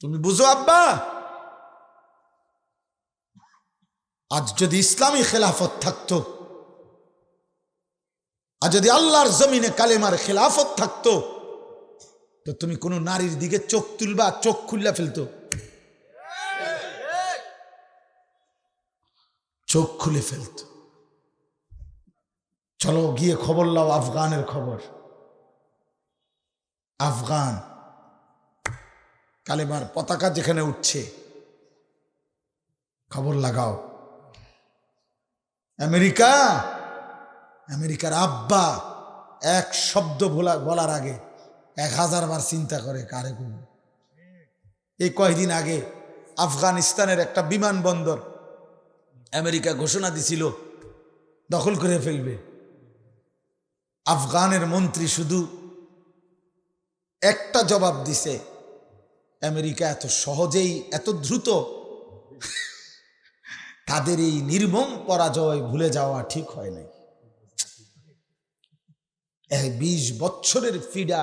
তুমি বুঝো আব্বা, আজ যদি ইসলামী খেলাফত থাকতো, আর যদি আল্লাহর জমিনে কালেমার খেলাফত থাকতো, তো তুমি কোনো নারীর দিকে চোখ তুলবা, চোখ খুললা ফেলতো, চোখ খুলে ফেলতো। চলো গিয়ে খবর লাও আফগানের খবর। আফগান কালেমার পতাকা যেখানে উঠছে, খবর লাগাও। আমেরিকার আব্বা এক শব্দ বলার আগে 1000 বার চিন্তা করে কারে কোন। এই কয়েকদিন আগে আফগানিস্তানের একটা বিমানবন্দর আমেরিকা ঘোষণা দিছিল দখল করে ফেলবে। আফগানের মন্ত্রী শুধু একটা জবাব দিছে, আমেরিকা এত সহজেই, এত দ্রুত তাদের এই নির্মম পরাজয় ভুলে যাওয়া ঠিক হয় নাই। 20 বছরের ফিডা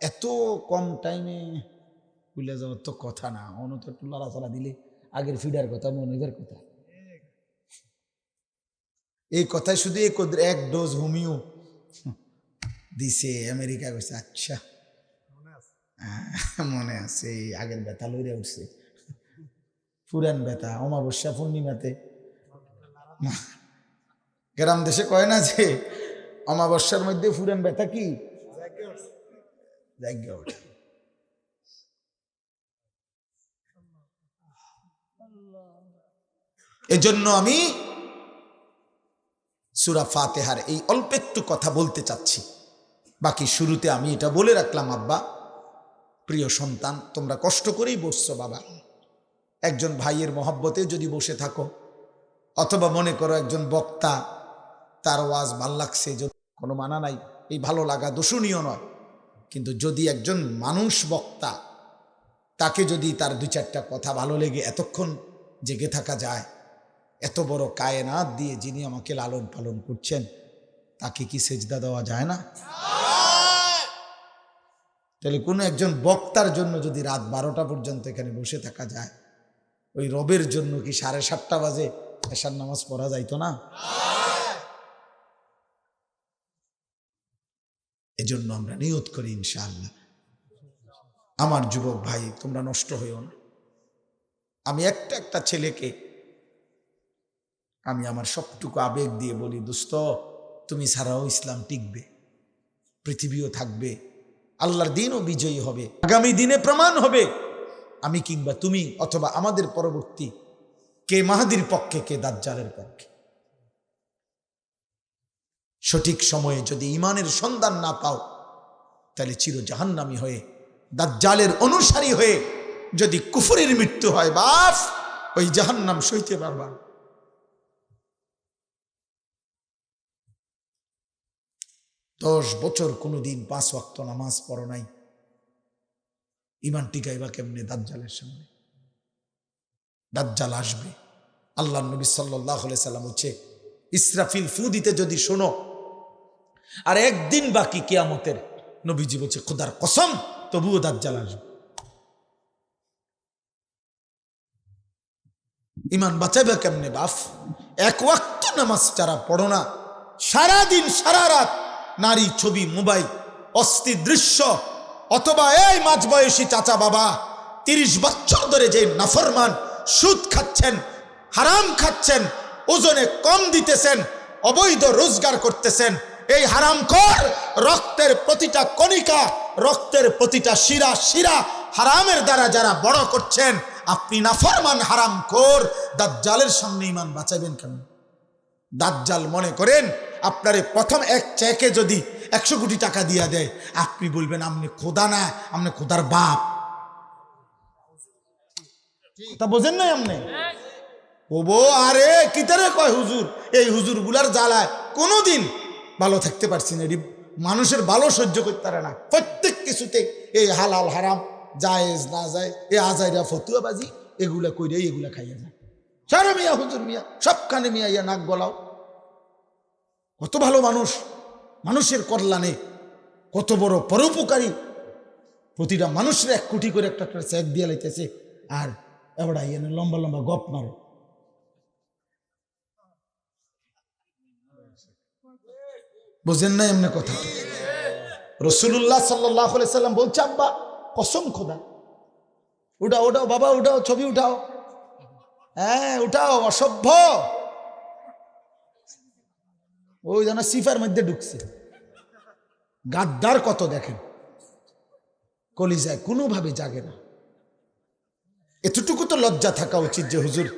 এত কম টাইমে ভুলে যাওয়ার তো কথা না। অনত একটু লড়াচড়া দিলে আগের ফিডার কথা, মনের কথা। এই কথায় শুধু 1 ডোজ হোমিও দিছে আমেরিকা। কইছে আচ্ছা মনে আছে, আগের ব্যথা লইরে উঠছে, পুরান ব্যথা। অমাবস্যা পূর্ণিমাতে গ্রাম দেশে কয় না যে অমাবস্যার মধ্যে পুরান ব্যথা কি জায়গা ওঠে। এজন্য আমি সূরা ফাতিহার এই অল্প একটু কথা বলতে চাচ্ছি। বাকি শুরুতে আমি এটা বলে রাখলাম, আব্বা, প্রিয় সন্তান, তোমরা কষ্ট করেই বসছো বাবা। একজন ভাইয়ের মহব্বতে যদি বসে থাকো, অথবা মনে করো একজন বক্তা, তার ওয়াজ ভাল লাগছে, কোনো মানা নাই, এই ভালো লাগা দোষণীয় নয়। কিন্তু যদি একজন মানুষ বক্তা, তাকে যদি তার 2-4টা কথা ভালো লেগে এতক্ষণ জেগে থাকা যায়, এত বড় কায়নাত দিয়ে যিনি আমাকে লালন পালন করছেন, তাকে কি সেজদা দেওয়া যায় না? তাহলে কোনো একজন বক্তার জন্য যদি রাত 12টা পর্যন্ত এখানে বসে থাকা যায়, ওই রবের জন্য কি 7:30 বাজে এশার নামাজ পড়া যাইতো না? এজন্য আমরা নিয়ত করি ইনশাআল্লাহ। আমার যুবক ভাই, তোমরা নষ্ট হইও না। আমি একটা ছেলেকে আমি আমার সবটুকু আবেগ দিয়ে বলি, দোস্ত তুমি ছাড়াও ইসলাম টিকবে, পৃথিবীও থাকবে, আল্লাহর দিনও বিজয়ী হবে, আগামী দিনে প্রমাণ হবে আমি কিংবা তুমি অথবা আমাদের পরবর্তী কে মাহদির পক্ষে, কে দাজ্জালের পক্ষে। সঠিক সময়ে যদি ঈমানের সন্ধান না পাও, তাহলে চির জাহান্নামী হয়ে দাজ্জালের অনুসারী হয়ে যদি কুফরের মৃত্যু হয়, বাস ওই জাহান্নাম সইতে পারবা। 10 বছর কোনোদিন 5 ওয়াক্ত নামাজ পড়ো নাই, ঈমান টিকাইবা কেমনে দাজ্জালের সামনে? দাজ্জাল আসবে। আল্লাহ নবী সাল্লাল্লাহু আলাইহি সাল্লাম হচ্ছে ইসরাফিল ফু দিতে যদি শোনো আর একদিন বাকি কিয়ামতের, নবীজি বলছে খোদার কসম তবুও দাজ্জাল আসবে। ঈমান বাঁচাবে কেমনে বাপ? 1 ওয়াক্ত নামাজ যারা পড়ো না, সারাদিন সারা রাত নারী ছবি, মোবাইল, অস্থির দৃশ্য, অথবা এই মাঝবয়সী চাচা বাবা 30 বছর ধরে যে নাফরমান, সুদ খাচ্ছেন, হারাম খাচ্ছেন, ওজনে কম দিতেছেন, অবৈধ রোজগার করতেছেন, এই হারামখোর রক্তের প্রতিটা কণিকা, রক্তের প্রতিটা শিরা শিরা হারামের দ্বারা যারা বড় করছেন, আপনি নাফরমান হারামখোর, দাজ্জালের সামনে ঈমান বাঁচাবেন কেন? দাজ্জাল মনে করেন আপনারে প্রথম এক চেকে যদি 100 কোটি টাকা দিয়া দেয়, আপনি বলবেন আপনি খোদা না, আপনি খোদার বাপ। তা বোঝেন নাই আপনি? ওবো আরে কিতারে কয় হুজুর, এই হুজুর গুলার জ্বালায় কোনোদিন ভালো থাকতে পারছি না, মানুষের ভালো সহ্য করতে পারে না, প্রত্যেক কিছুতে এই হালাল হারাম, জায়েজ না যায়, এই আজাইরা ফতুয়াবাজি এগুলা কইরে এগুলা খাইয়া যায়। সারা মিয়া হুজুর মিয়া সবখানে মিয়া ইয়া নাক গলাও। কত ভালো মানুষ, মানুষের কল্যাণে কত বড় পরোপকারী, প্রতিটা মানুষের 1 কোটি করে একটা চেক দিয়ে লাইতেছে, আর এবার ইয়ে লম্বা লম্বা গপ মারে। বুঝেন না এমনি কথা? রাসূলুল্লাহ সাল্লাল্লাহু আলাইহি সাল্লাম বলছে, আব্বা কসম খোদা, উঠাও উঠাও বাবা উঠাও, ছবি উঠাও, হ্যাঁ উঠাও, অসভ্য। ওই যেন সিফার মধ্যে ঢুকছে, গাদ্দার কত দেখেন, কলিজায় কোনোভাবে জাগে না। এতটুকু তো লজ্জা থাকা উচিত যে হুজুর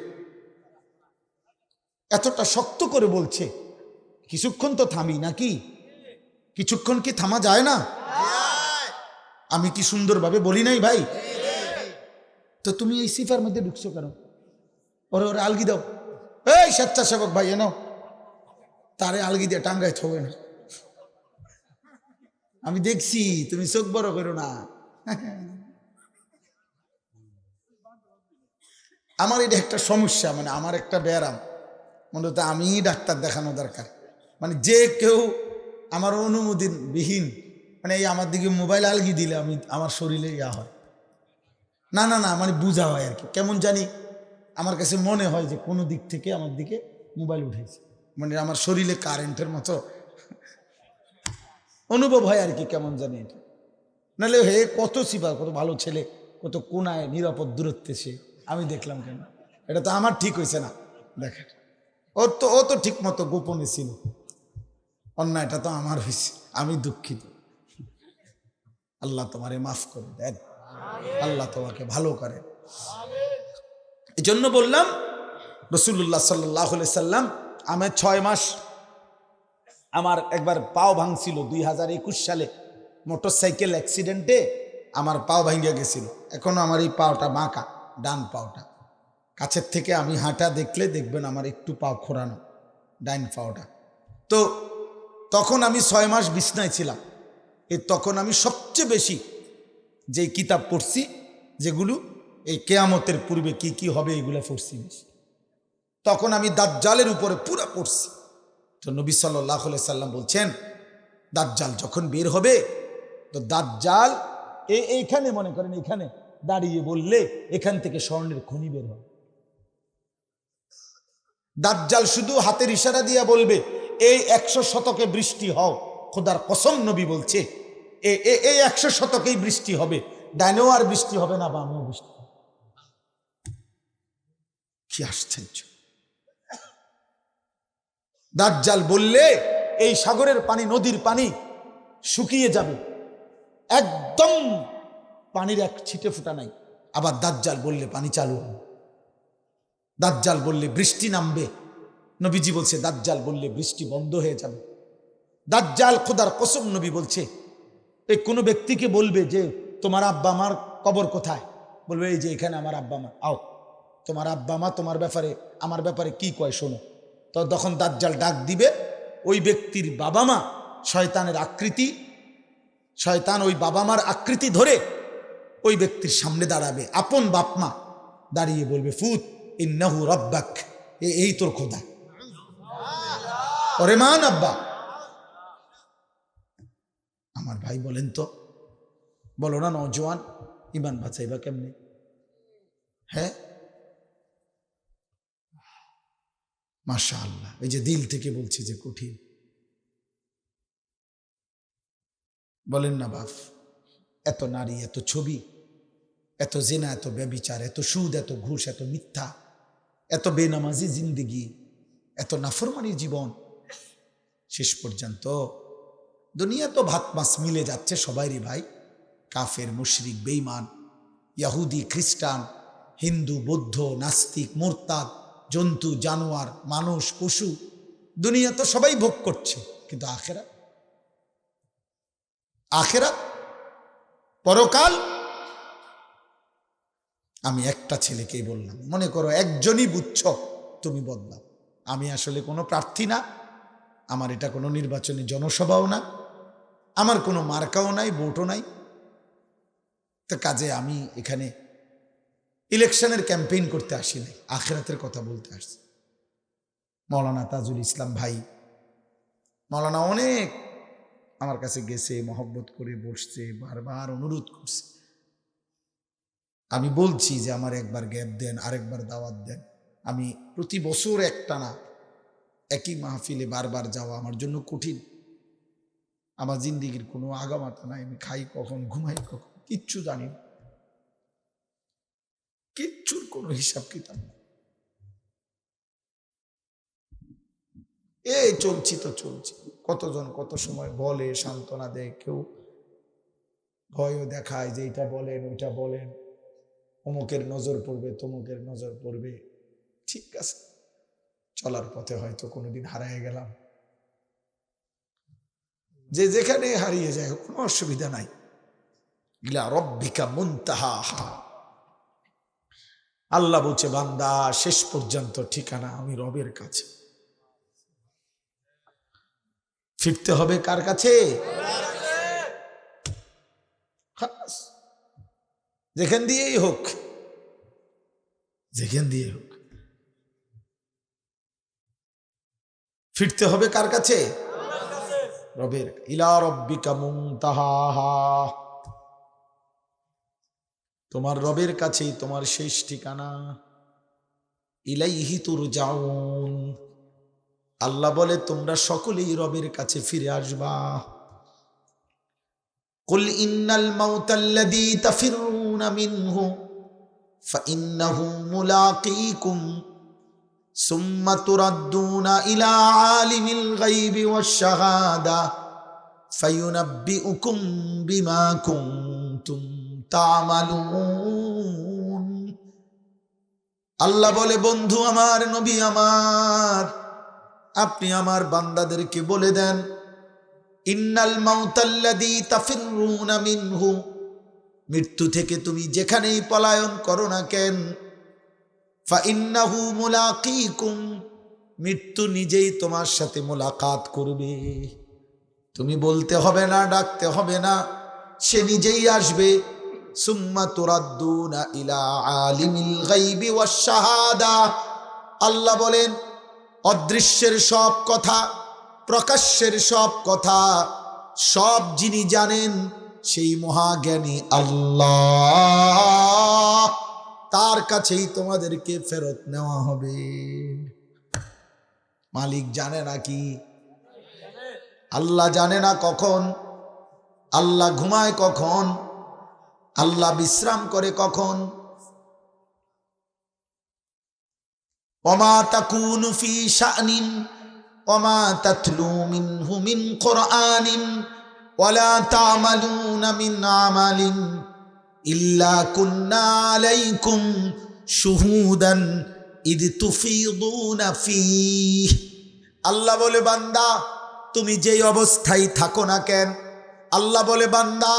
এতটা শক্ত করে বলছে, কিছুক্ষণ তো থামি নাকি? কিছুক্ষণ কি থামা যায় না? আমি কি সুন্দরভাবে বলি নাই ভাই? তো তুমি এই সিফার মধ্যে ঢুকছো কেন? ওরে ওরে আলগি দাও, এই স্বেচ্ছাসেবক ভাই এনাও, তারে আলগি দিয়ে টাঙ্গায় থবে না। আমি দেখছি, তুমি চোখ বড় করো না। আমার এটা একটা সমস্যা, মানে আমার একটা ব্যায়াম, মনে হতো আমি ডাক্তার দেখানো দরকার। মানে যে কেউ আমার অনুমতি বিহীন মানে এই আমার দিকে মোবাইল আলগি দিলে আমি আমার শরীরে ইয়া হয় না, না না মানে বোঝা হয় আর কি, কেমন জানি আমার কাছে মনে হয় যে কোনো দিক থেকে আমার দিকে মোবাইল উঠেছে, মানে আমার শরীরে কারেন্টের মতো অনুভব হয় আর কি, কেমন জানি এটা। নাহলে হে কত সিফা, কত ভালো ছেলে, কত কোনায় নিরাপদ দূরত্বে সে, আমি দেখলাম কেন? এটা তো আমার ঠিক হয়েছে না। দেখেন ও তো ঠিক মতো গোপনে ছিল, অন্যায়টা তো আমার হয়েছে, আমি দুঃখিত। আল্লাহ তোমারে মাফ করে দেন, আল্লাহ তোমাকে ভালো করে। এই জন্য বললাম রাসূলুল্লাহ সাল্লাল্লাহু আলাইহি সাল্লাম, আমার 6 মাস আমার একবার পাও ভাঙছিল 2021 সালে মোটরসাইকেল অ্যাক্সিডেন্টে আমার পাও ভাঙিয়া গেছিল। এখনো আমার এই পাওটা বাঁকা, ডান পাওটা। কাছের থেকে আমি হাঁটা দেখলে দেখবেন আমার একটু পাও খোঁড়ানো, ডাইন পাওটা। তো তখন আমি 6 মাস বিছনায় ছিলাম। তখন আমি সবচেয়ে বেশি যে কিতাব পড়ছি, যেগুলো এই কেয়ামতের পূর্বে কি কি হবে এগুলো পড়ছি বেশি। তখন আমি দাজ্জালের উপরে পুরো পড়ছি। তো নবী সাল্লাল্লাহু আলাইহি সাল্লাম বলছেন, দাজ্জাল যখন বের হবে, তো দাজ্জাল এইখানে মনে করেন এখানে দাঁড়িয়ে বললে এখান থেকে স্বর্ণের খনি বের হয়। দাজ্জাল শুধু হাতের ইশারা দিয়া বলবে এই 100 শতকে বৃষ্টি হও, খোদার কসম নবী বলছে এই 100 শতকেই বৃষ্টি হবে, ডাইনেও আর বৃষ্টি হবে না, বামেও বৃষ্টি হবে। কি আশ্চর্য! দাজ্জাল বললে এই সাগরের পানি, নদীর পানি শুকিয়ে যাবে, একদম পানির এক ছিটে ফোঁটা নাই। আবার দাজ্জাল বললে পানি চালু হবে, দাজ্জাল বললে বৃষ্টি নামবে। নবীজি বলছে দাজ্জাল বললে বৃষ্টি বন্ধ হয়ে যাবে। দাজ্জাল খোদার কসম নবী বলছে এই কোনো ব্যক্তিকে বলবে যে তোমার আব্বা মার কবর কোথায়, বলবে এই যে এখানে আমার আব্বা মা, আও তোমার আব্বা মা তোমার ব্যাপারে আমার ব্যাপারে কি কয় শোনো। তো তখন দাজ্জাল ডাক দিবে, ওই ব্যক্তির বাবা মা শয়তানের আকৃতি, শয়তান ওই বাবা মার আকৃতি ধরে ওই ব্যক্তির সামনে দাঁড়াবে, আপন বাপ মা দাঁড়িয়ে বলবে ফুত ইন্নাহু রাব্বাক, এই তোর খোদা, ওরে মান আব্বা। আমার ভাই বলেন তো, বলো না নওজোয়ান, ইমান বাঁচাইবা কেমনে? হ্যাঁ মাশাআল্লাহ, এই যে দিল থেকে বলছি যে কঠিন, বলেন না বাপ। এত নারী, এত ছবি, এত জেনা, এত ব্যভিচার, এত সুদ, এত ঘুষ, এত মিথ্যা, এত বেনামাজি জিন্দেগি, এত নাফরমানির জীবন, শেষ পর্যন্ত দুনিয়া তো ভাত মাছ মিলে যাচ্ছে সবাইরই ভাই, কাফের, মুশরিক, বেঈমান, ইহুদি, খ্রিস্টান, হিন্দু, বৌদ্ধ, নাস্তিক, মুরতাদ, জন্তু, জানোয়ার, মানুষ, পশু, দুনিয়া তো সবাই ভোগ করছে। কিন্তু আখেরাত, আখেরাত, পরকাল। আমি একটা ছেলেকেই বললাম, মনে করো একজনই বুঝছ, তুমি বদলাও। আমি আসলে কোনো প্রার্থী না, আমার এটা কোনো নির্বাচনী জনসভাও না, আমার কোনো মার্কাও নাই, ভোটও নাই। তো কাজে আমি এখানে ইলেকশনের ক্যাম্পেইন করতে আসি নাই, আখেরাতের কথা বলতে আসছি। মৌলানা তাজুল ইসলাম ভাই, মৌলানা অনেক আমার কাছে গেছে, মহব্বত করে বসছে, বারবার অনুরোধ করছে। আমি বলছি যে আমার একবার গ্যাপ দেন, আরেকবার দাওয়াত দেন। আমি প্রতি বছর একটানা একই মাহফিলে বারবার যাওয়া আমার জন্য কঠিন। আমার জিন্দিগির কোনো আগামাতা নাই, আমি খাই কখন, ঘুমাই কখন, কিচ্ছু জানি না, কিচ্ছুর কোনো হিসাব কিতাব না। এই চলছি তো চলছি। কতজন কত সময় বলে, সান্ত্বনা দেয়, কেউ ভয়ও দেখায় যে এইটা বলেন, ওইটা বলেন, অমুকের নজর পড়বে, তমুকের নজর পড়বে। ঠিক আছে, চলার পথে হয়তো কোনোদিন হারিয়ে গেলাম, যে যেখানে হারিয়ে যায় কোনো অসুবিধা নাই। ইলা রব্বিকা মুনতাহাহা, আল্লাহ বলছে বান্দা শেষ পর্যন্ত ঠিকানা আমি রবের কাছে। ফিরতে হবে কার কাছে? যেখান দিয়েই হোক, যেখান দিয়ে হোক ফিরতে হবে কার কাছে? রবের। ইলা রব্বিকা মুনতাহাহা, তোমার রবের কাছেই তোমার শেষ ঠিকানা। ইলাইহি তুরজাউন, আল্লাহ বলে তোমরা সকলেই রবের কাছে ফিরে আসবা। কুল ইন্নাল মাউতাল্লাযী তাফিরুনা মিনহু ফাইন্নাহু মুলাকীকুম সুম্মা তুরাদ্দুনা ইলা আলিমিল গায়বি ওয়াশ শাহাদা ফায়ুনাব্বিউকুম বিমা কুনতুম তা'মালুন। আল্লাহ বলে বন্ধু আমার, নবী আমার, আপনি আমার বান্দাদেরকে বলে দেন, ইন্নাল মাউতাল্লাযী তাফিরুনা মিনহু, মৃত্যু থেকে তুমি যেখানেই পলায়ন করো না কেন, ফাইন্নাহু মুলাকীকুম, মৃত্যু নিজেই তোমার সাথে মোলাকাত করবে। তুমি বলতে হবে না, ডাকতে হবে না, সে নিজেই আসবে। সুম্মা তুরাদ্দুনা ইলা আলিমিল গায়বি ওয়াশ শাহাদা, আল্লাহ বলেন অদৃশ্যের সব কথা, প্রকাশ্যের সব কথা, সব যিনি জানেন সেই মহাজ্ঞানী আল্লাহ, তার কাছেই তোমাদেরকে ফেরত নেওয়া হবে। মালিক জানে না কি? আল্লাহ জানে না কখন, আল্লাহ ঘুমায় কখন, আল্লাহ বিশ্রাম করে কখন। ওমা তাকুনু ফি শানিন ওমা তাতলু মিনহু মিন কুরআনিন ওয়ালা তা'মালুনা মিন আমালিন ইল্লা কুন্না আলাইকুম শুহুদান ইদ তুফিদুনা ফীহ। আল্লাহ বলে বান্দা তুমি যেই অবস্থায় থাকো না কেন, আল্লাহ বলে বান্দা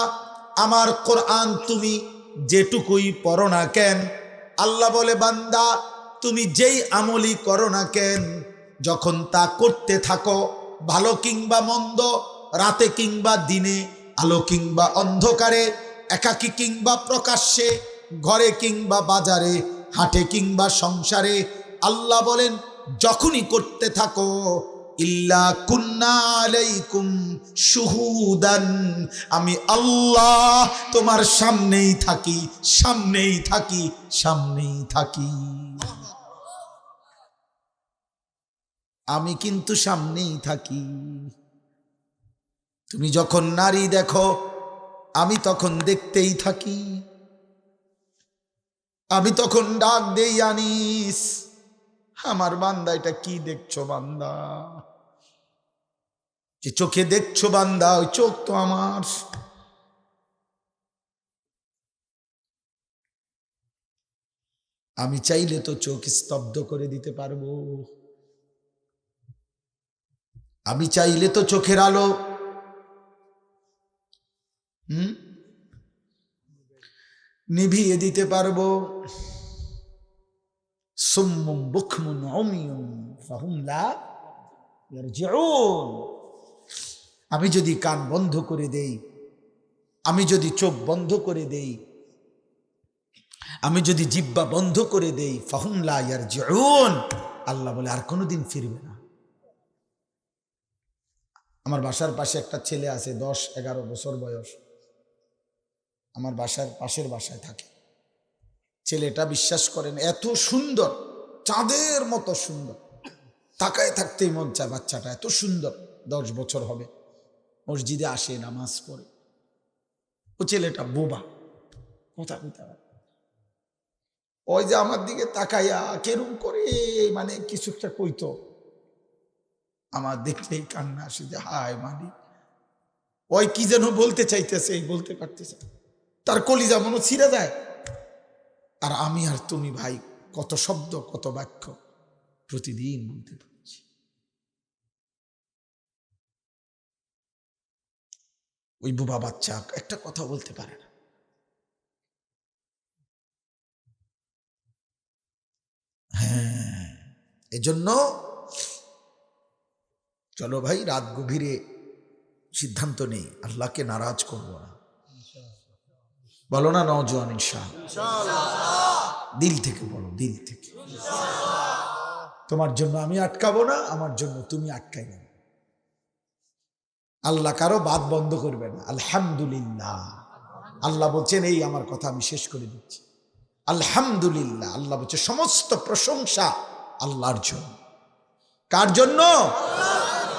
আমার কোরআন তুমি যেটুকুই পড়ো না কেন, আল্লাহ বলে বান্দা তুমি যেই আমলি করো না কেন, যখন তা করতে থাকো ভালো কিংবা মন্দ, রাতে কিংবা দিনে, আলো কিংবা অন্ধকারে, একাকী কিংবা প্রকাশ্যে, ঘরে কিংবা বাজারে, হাটে কিংবা সংসারে, আল্লাহ বলেন যখনই করতে থাকো ইল্লা কুন্না আলাইকুম শুহুদান, আমি আল্লাহ তোমার সামনেই থাকি, সামনেই থাকি, সামনেই থাকি। আমি কিন্তু সামনেই থাকি। তুমি যখন নারী দেখো আমি তখন দেখতেই থাকি, আমি তখন ডাক দেই আনিস, আমার বান্দা এটা কি দেখছো বান্দা, যে চোখে দেখছো বান্দা ওই চোখ তো আমার। আমি চাইলে তো চোখ স্তব্ধ করে দিতে পারবো, আমি চাইলে তো চোখের আলো নিভিয়ে দিতে পারবো। সুম্মুম বুকমুন উমিয়ুন ফাহুম লা ইয়ারজিউন। আমি যদি কান বন্ধ করে দেই, আমি যদি চোখ বন্ধ করে দেই, আমি যদি জিহ্বা বন্ধ করে দেই, ফাহুম লা ইয়ারজিউন, আল্লাহ বলে আর কোনোদিন ফিরবে না। আমার বাসার পাশে একটা ছেলে আছে 10-11 বছর বয়স, আমার বাসার পাশের বাসায় থাকে। ছেলেটা বিশ্বাস করেন এত সুন্দর, চাঁদের মতো সুন্দর, তাকায় থাকতেই মন চায়। বাচ্চাটা এত সুন্দর, 10 বছর হবে, মসজিদে আসে, নামাজ পড়ে। ও ছেলেটা বোবা, কথা কইতে পারে। ওই যে আমার দিকে তাকাইয়া কেরম করে মানে কিছু একটা কইতো, আমার দেখলেই কান্না আসে যে হায় মালিক, ওই কি যেন বলতে চাইতেছে, এই বলতে পারতেছে, তার কলিজা মনে ছিঁড়ে যায়। আর আমি আর তুমি ভাই কত শব্দ কত বাক্য প্রতিদিন বলতে পারছি। ওই বুবা বাচ্চা একটা কথা বলতে পারে না। হ্যাঁ, এজন্য চলো ভাই রাত গভীরে সিদ্ধান্ত নেই, আল্লাহকে নারাজ করবো না। বলো না নওজোয়ান ইনশাআল্লাহ, দিল থেকে বলো, দিল থেকে। তোমার জন্য আমি আটকাবো না, আমার জন্য তুমি আটকাইবে না। আল্লাহ কারো বাদ বন্ধ করবে না। আলহামদুলিল্লাহ, আল্লাহ বলছেন, এই আমার কথা আমি শেষ করে দিচ্ছি। আলহামদুলিল্লাহ, আল্লাহ বলছে সমস্ত প্রশংসা আল্লাহর জন্য। কার জন্য?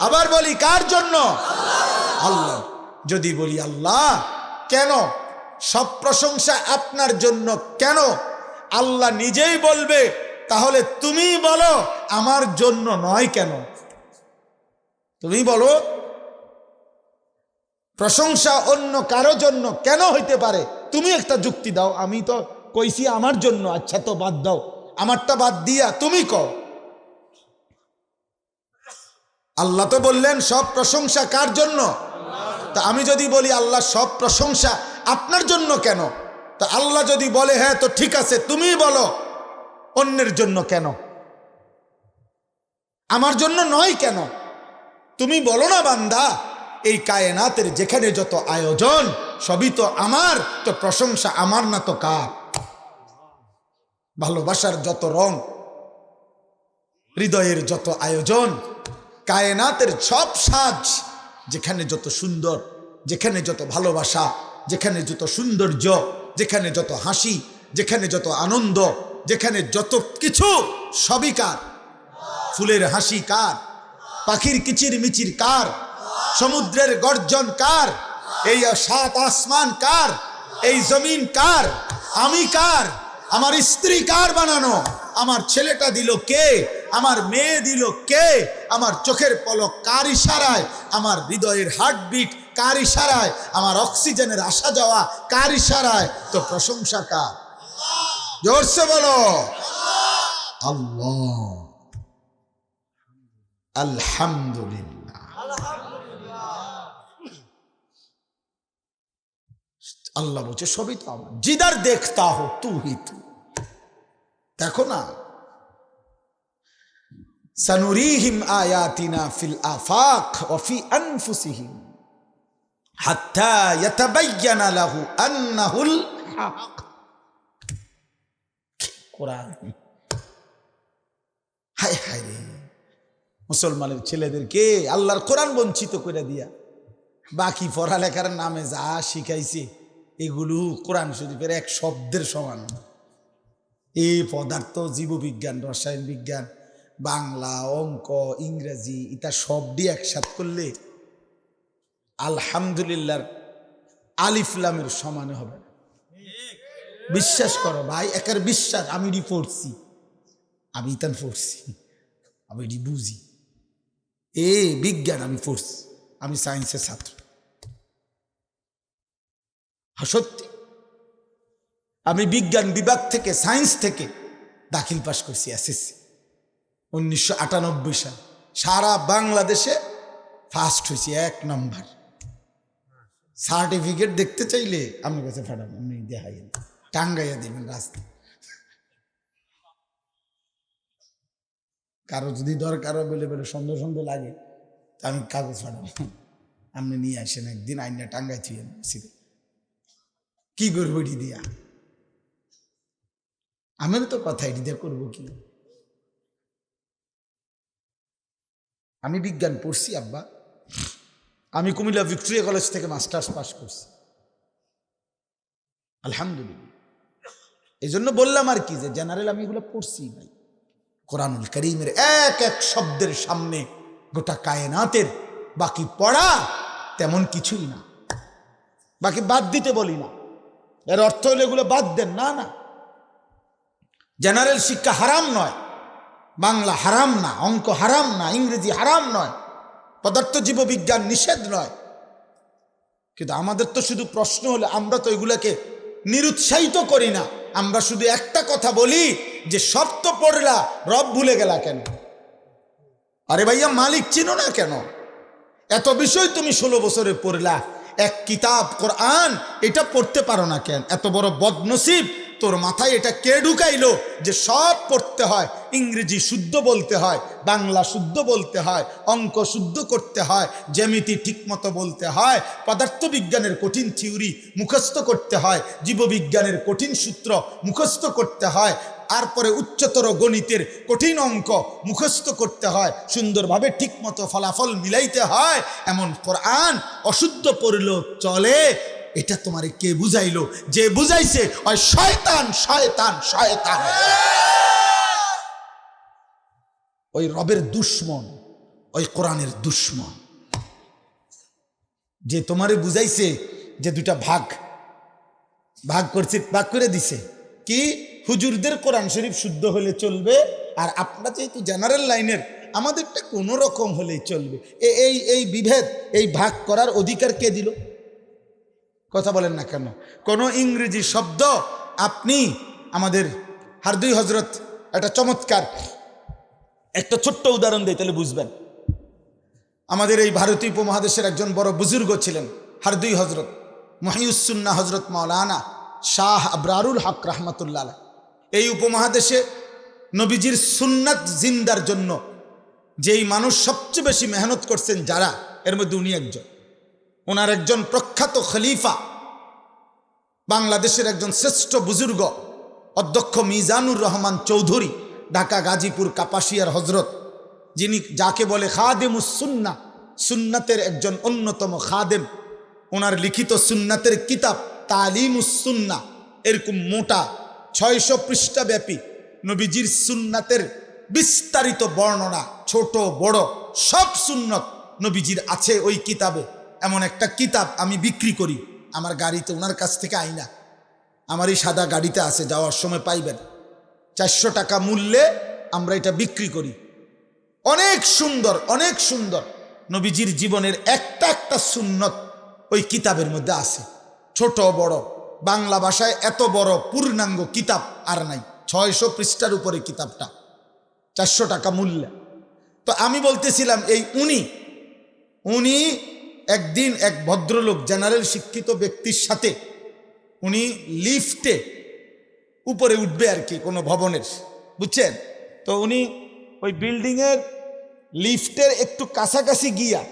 আবার বলি কার জন্য? আল্লাহ। যদি বলি আল্লাহ কেন, সব প্রশংসা আপনার জন্য কেন, আল্লাহ নিজেই বলবে তাহলে তুমি বলো আমার জন্য নয় কেন। তুমি বলো প্রশংসা অন্য কারো জন্য কেন হইতে পারে, তুমি একটা যুক্তি দাও। আমি তো কইছি আমার জন্য, আচ্ছা তো বাদ দাও, আমারটা বাদ দিয়া তুমি কও। আল্লাহ তো বললেন সব প্রশংসা কার জন্য, তা আমি যদি বলি আল্লাহ সব প্রশংসা আপনার জন্য কেন, তা আল্লাহ যদি বলে হ্যাঁ তো ঠিক আছে তুমি বলো অন্যের জন্য কেন, আমার জন্য নয় কেন। তুমি বলো না বান্দা এই কায়নাতের যেখানে যত আয়োজন সবই তো আমার, তো প্রশংসা আমার না তো কার। ভালোবাসার যত রং, হৃদয়ের যত আয়োজন, কায়নাতের সব সাজ, যেখানে যত সুন্দর, যেখানে যত ভালোবাসা, যেখানে যত সৌন্দর্য, যেখানে যত হাসি, যেখানে যত আনন্দ, যেখানে যত কিছু, সবই কার? ফুলের হাসি কার? পাখির কিচির মিচির কার? সমুদ্রের গর্জন কার? এই সাত আসমান কার? এই জমিন কার? আমি কার? আমার স্ত্রী কার বানানো? আমার ছেলেটা দিল কে? আমার মেয়ে দিল কে? আমার চোখের পলক কার ইশারায়? আমার হৃদয়ের হার্টবিট কার ইশারায়? আমার অক্সিজেনের আসা যাওয়া কার ইশারায়? তো প্রশংসা কার? জোরসে বলো আল্লাহ, আলহামদুলিল্লাহ। আল্লাহ বলছে সবই তো আমার। জিদার দেখতা হো তু হি তু, দেখো না, সানুরিহিম আয়াতিনা ফিল আফাক ওয়া ফি আনফুসিহিম হাত্তা ইয়াতাবায়্যানা লাহু আন্নাহুল হক। কোরআন, হায় হায় রে, মুসলমানের ছেলেদেরকে আল্লাহর কোরআন বঞ্চিত করে দিয়া বাকি পড়ালেখার নামে যা শিখাইছে এগুলো কোরআন শরীফের এক শব্দের সমান। এই পদার্থ, জীববিজ্ঞান, রসায়ন বিজ্ঞান, বাংলা, অঙ্ক, ইংরেজি, এটা সবটি একসাথ করলে আলহামদুলিল্লাহর আলিফ লামের সমানে হবে। বিশ্বাস করো ভাই, একার বিশ্বাস। আমি এটি পড়ছি, আমি ইতান পড়ছি, আমি এটি বুঝি। বিজ্ঞান আমি পড়ছি, আমি সায়েন্সের ছাত্র। সত্যি, আমি বিজ্ঞান বিভাগ থেকে, সায়েন্স থেকে দাখিল পাশ করছি এসএসসি 1998 সাল। সারা বাংলাদেশে ফার্স্ট হয়েছি, 1 নম্বর। সার্টিফিকেট দেখতে চাইলে আমার কাছে পাঠাবেন, আপনি দেখাইয়েন, টাঙ্গাইয়া দেবেন রাস্তা। কারো যদি দরকার বলে বলে সন্দেহ সন্দেহ লাগে, তা আমি কাগজ পাঠাবো, আপনি নিয়ে আসেন একদিন, আইনা টাঙ্গাই থুয়েন। কি করবো এটি দিয়া? আমার তো কথা, এটি দিয়ে করবো কি? আমি বিজ্ঞান পড়ছি আব্বা। আমি কুমিল্লা ভিক্টোরিয়া কলেজ থেকে মাস্টার্স পাস করছি, আলহামদুলিল্লাহ। এই জন্য বললাম আর কি, যে জেনারেল আমি এগুলো পড়ছি ভাই। কোরআনুল কারীমের এক এক শব্দের সামনে গোটা কায়নাতের বাকি পড়া তেমন কিছুই না। বাকি বাদ দিতে বলি না, এর অর্থ হলে এগুলো বাদ দেন, না না। জেনারেল শিক্ষা হারাম নয়, বাংলা হারাম না, অঙ্ক হারাম না, ইংরেজি হারাম নয়, পদার্থ জীববিজ্ঞান নিষেধ নয়। কিন্তু আমাদের তো শুধু প্রশ্ন হলে, আমরা তো এগুলাকে নিরুৎসাহিত করি না। আমরা শুধু একটা কথা বলি যে সব তো পড়লা, রব ভুলে গেলা কেন? আরে ভাইয়া, মালিক চিনো না কেন? এত বিষয় তুমি 16 বছরে পড়লা, এক কিতাব কোরআন এটা পড়তে পারো না কেন? এত বড় বদনসিব তোর মাথায় এটা কে ঢুকাইলো যে সব পড়তে হয়? ইংরেজি শুদ্ধ বলতে হয়, বাংলা শুদ্ধ বলতে হয়, অঙ্ক শুদ্ধ করতে হয়, জ্যামিতি ঠিকমতো বলতে হয়, পদার্থবিজ্ঞানের কঠিন থিওরি মুখস্থ করতে হয়, জীববিজ্ঞানের কঠিন সূত্র মুখস্থ করতে হয়, তারপরে উচ্চতর গণিতের কঠিন অঙ্ক মুখস্থ করতে হয়, সুন্দরভাবে ঠিকমতো ফলাফল মিলাইতে হয়। এমন কোরআন অশুদ্ধ পড়লেও চলে? এটা তোমারে কে বুঝাইলো? যে বুঝাইছে ওই শয়তান, শয়তান, শয়তান, ওই রবের দুশ্মন, ওই কোরআনের দুশ্মন। যে তোমারে বুঝাইছে যে দুটা ভাগ ভাগ করছে, ভাগ করে দিছে কি, হুজুরদের কোরআন শরীফ শুদ্ধ হলে চলবে, আর আপনারা যেহেতু জেনারেল লাইনের, আমাদেরটা কোনো রকম হলেই চলবে। এই বিভেদ, এই ভাগ করার অধিকার কে দিল? কথা বলেন না কেন? কোন ইংরেজি শব্দ আপনি আমাদের হারদুই হজরত একটা চমৎকার একটা ছোট্ট উদাহরণ দেয়, তাহলে বুঝবেন। আমাদের এই ভারতীয় উপমহাদেশের একজন বড় বুজুর্গ ছিলেন হারদুই হজরত মহিউসুন্নাহ হজরত মাওলানা শাহ আবরারুল হক রহমতুল্লাহ। এই উপমহাদেশে নবীজির সুন্নাত জিন্দার জন্য যেই মানুষ সবচেয়ে বেশি মেহনত করছেন যারা, এর মধ্যে উনি একজন। ওনার একজন প্রখ্যাত খলিফা, বাংলাদেশের একজন শ্রেষ্ঠ বুজুর্গ অধ্যক্ষ মিজানুর রহমান চৌধুরী, ঢাকা গাজীপুর কাপাসিয়ার হজরত, যিনি যাকে বলে খাদেমুস সুন্নাহ, সুন্নাতের একজন অন্যতম খাদেম, ওনার লিখিত সুন্নাতের কিতাব তালিমুস সুন্নাহ, এরকম মোটা 600 পৃষ্ঠা ব্যাপী নবীজির সুন্নাতের বিস্তারিত বর্ণনা, ছোট বড় সব সুন্নত নবীজির আছে ওই কিতাবে। এমন একটা কিতাব আমি বিক্রি করি আমার গাড়িতে, ওনার কাছ থেকে আইনা, আমার এই সাদা গাড়িতে আছে, যাওয়ার সময় পাইবেন। 400 টাকা মূল্যে আমরা এটা বিক্রি করি। অনেক সুন্দর, অনেক সুন্দর নবীজির জীবনের একটা একটা সুন্নত ওই কিতাবের মধ্যে আছে, ছোট বড়। বাংলা ভাষায় এত বড় পূর্ণাঙ্গ কিতাব আর নাই, 600 পৃষ্ঠার উপরে কিতাবটা, 400 টাকা মূল্য। তো আমি বলতেছিলাম এই উনি একদিন এক ভদ্রলোক জেনারেল শিক্ষিত ব্যক্তির সাথে উনি লিফটে উপরে উঠবে আর কি, কোনো ভবনের, বুঝছেন? তো উনি ওই বিল্ডিংয়ের লিফটের একটু কাছাকাছি গিয়া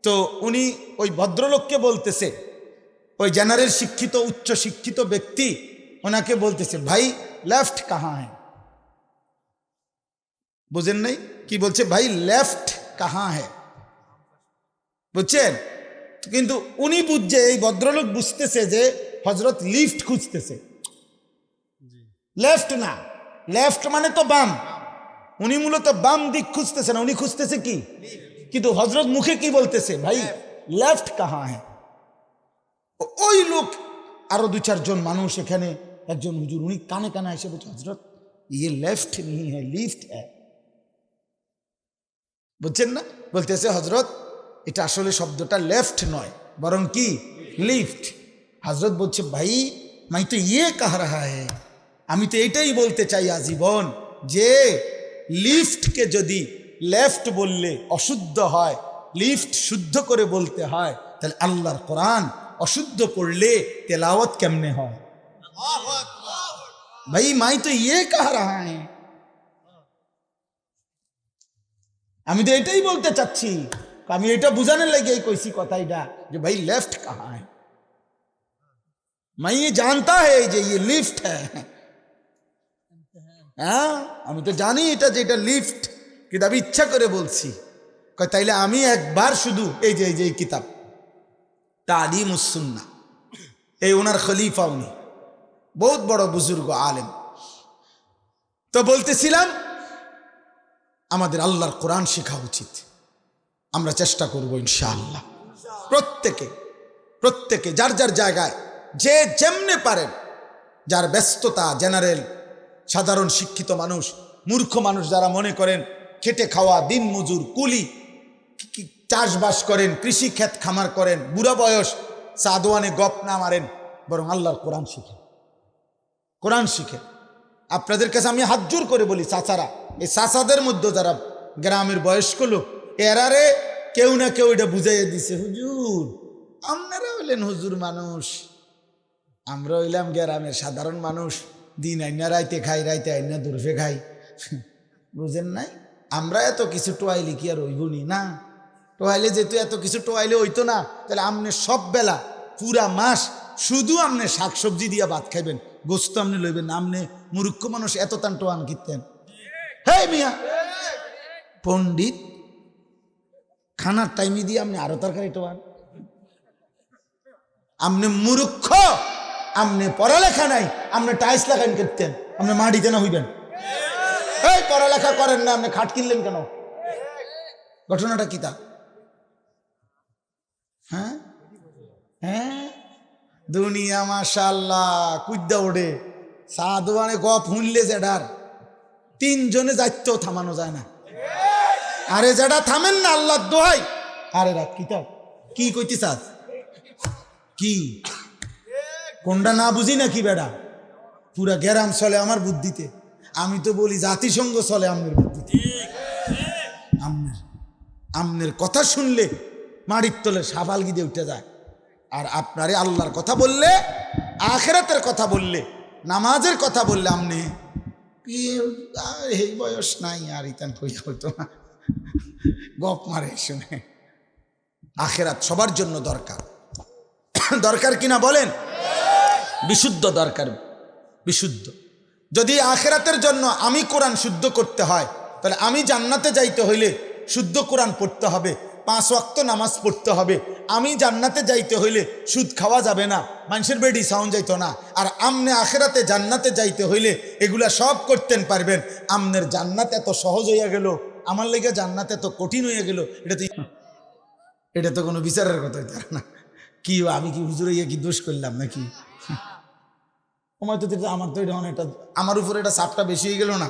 তো উনি ওই ভদ্রলোককে বলতেছে, ওই জেনারেল শিক্ষিত উচ্চ শিক্ষিত ব্যক্তি ওনাকে বলতেছে, ভাই লেফট কাহা হ্যাঁ? বুঝেন নাই কি বলছে? ভাই লেফট কাহা হ্যাঁ, বুঝছেন? কিন্তু উনি বুঝছে, এই ভদ্রলোক বুঝতেছে যে হযরত লিফট খুঁজতেছে, লেফট না, লেফট মানে তো বাম। উনি মূলত বাম দিক খুঁজতেছে না, উনি খুঁজতেছে কি? কিন্তু হযরত মুখে কি বলতেছে? ভাই লেফট কাহা হ্যাঁ। ওই লোক আরো 2-4 জন মানুষ, এখানে একজন হুজুর, উনি কানে কানে এসে বলছে, হযরত ये लेफ्ट नहीं है, লিফট है। বুঝছেন না? বলতেছে হযরত এটা আসলে শব্দটা লেফট নয়, বরং কি লিফট। হযরত বলছে, ভাই मैं तो ये कह रहा है, আমি তো এটাই বলতে চাই আজীবন, যে লিফটকে যদি লেফট বললে অশুদ্ধ হয়, লিফট শুদ্ধ করে বলতে হয়, তাহলে আল্লাহর কোরআন অশুদ্ধ পড়লে তেলাওয়াত কেমনে হয়? ভাই मैं तो ये कह रहा है, আমি তো এটাই বলতে চাচ্ছি, আমি এটা বুঝানোর লাগে কইছি কথাটা, যে ভাই লেফট কাহা है, मैं ये जानता है যে ये লিফট है। হ্যাঁ, আমি তো জানি এটা যে এটা লিফট, কিন্তু আমি ইচ্ছা করে বলছি। তাইলে আমি একবার শুধু এই যে এই কিতাব তালিমুস সুন্নাহ, এই ওনার খলিফা, উনি বহুত বড় বুজুর্গ আলেম। তো বলতেছিলাম আমাদের আল্লাহর কোরআন শেখা উচিত, আমরা চেষ্টা করব ইনশাআল্লাহ। প্রত্যেকে যার যার জায়গায় যে যেমনে পারেন, যার ব্যস্ততা, জেনারেল সাধারণ শিক্ষিত মানুষ, মূর্খ মানুষ যারা মনে করেন খেটে খাওয়া দিন মজুর কুলি, চাষবাস করেন, কৃষি ক্ষেত খামার করেন, বুড়া বয়স সাদওয়ানে গপ না মারেন, বরং আল্লাহর কোরআন শিখেন, কোরআন শিখেন। আপনাদের কাছে আমি হাত জোর করে বলি, চাচারা, এই চাচাদের মধ্যে যারা গ্রামের বয়স্ক লোক, এরারে কেউ না কেউ এটা বুঝাইয়া দিছে, হুজুর আপনারা হইলেন হুজুর মানুষ, আমরা হইলাম গ্রামের সাধারণ মানুষ, দিন আইনা রাইতে খাই, রাইতে আইনা দুর্ফে খাই, বুঝেন নাই? আমরা এত কিছু টোয়াইলে কি আর হইবনি? না, টোয়াইলে যেহেতু এত কিছু টোয়াইলে হইতো না, তাহলে আপনি সব বেলা পুরা মাস শুধু আপনি শাকসবজি দিয়া ভাত খাইবেন, গোস্ত আপনি লইবেন না। আপনি মূর্খ মানুষ এত তান টোয়ান কিনতেন? হে মিয়া পণ্ডিত, খানার টাইমে দিয়ে আপনি আরো তরকারি টোয়ান? আপনি মূর্খ, আপনি পড়ালেখা নাই, আপনি টাইলস লাগান করতেন, আপনি মাটিতে না হইবেন। এই পড়ালেখা করেন না, আপনি খাট কিনলেন কেন? ঘটনাটা কি তা? হ্যাঁ হ্যাঁ, দুনিয়া মাশাআল্লাহ কুদ্দা ওড়ে, সাদওয়ানে গপ হুনলে যেডার 3 জনে যাইতেও থামানো যায় না। আরে যেটা থামেন না আল্লাহর দোহাই। আরে রাত কিতাব কি কইতে চাস? কি কোনটা না বুঝি নাকি বেড়া? পুরা গ্রাম চলে আমার বুদ্ধিতে, আমি তো বলি জাতিসংঘ চলে আমনের বুদ্ধিতে। আমনের কথা শুনলে মাড়ির তলে সাবালগি দিয়ে উঠে যায়। আর আপনারে আল্লাহর কথা বললে, আখিরাতের কথা বললে, নামাজের কথা বললে আমনে এই বয়স নাই আর ইতান কইয়া হইতো না, গপ মারে শুনে। আখিরাত সবার জন্য দরকার, দরকার কিনা বলেন? বিশুদ্ধ দরকার, বিশুদ্ধ। যদি আখিরাতের জন্য আমি কোরআন শুদ্ধ করতে হয়, তাহলে আমি জান্নাতে যাইতে হইলে শুদ্ধ কোরআন পড়তে হবে। 5 ওয়াক্ত নামাজ পড়তে হবে। আমি জান্নাতে যাইতে হইলে সুদ খাওয়া যাবে না, মানুষের বেডি সাউন্ড যাইতো না। আর আমনে আখেরাতে জান্নাতে যাইতে হইলে এগুলা সব করতেন পারবেন। আমনের জান্নাত এত সহজ হইয়া গেল, আমার লেগে জান্নাত এত কঠিন হইয়া গেল, এটা তো কোনো বিচারের কথা হইতে না। কি আমি কি হুজুর হইয়া কি দোষ করলাম নাকি? আমার তো এটা অনেকটা, আমার উপরে এটা চাপটা বেশি হয়ে গেল না?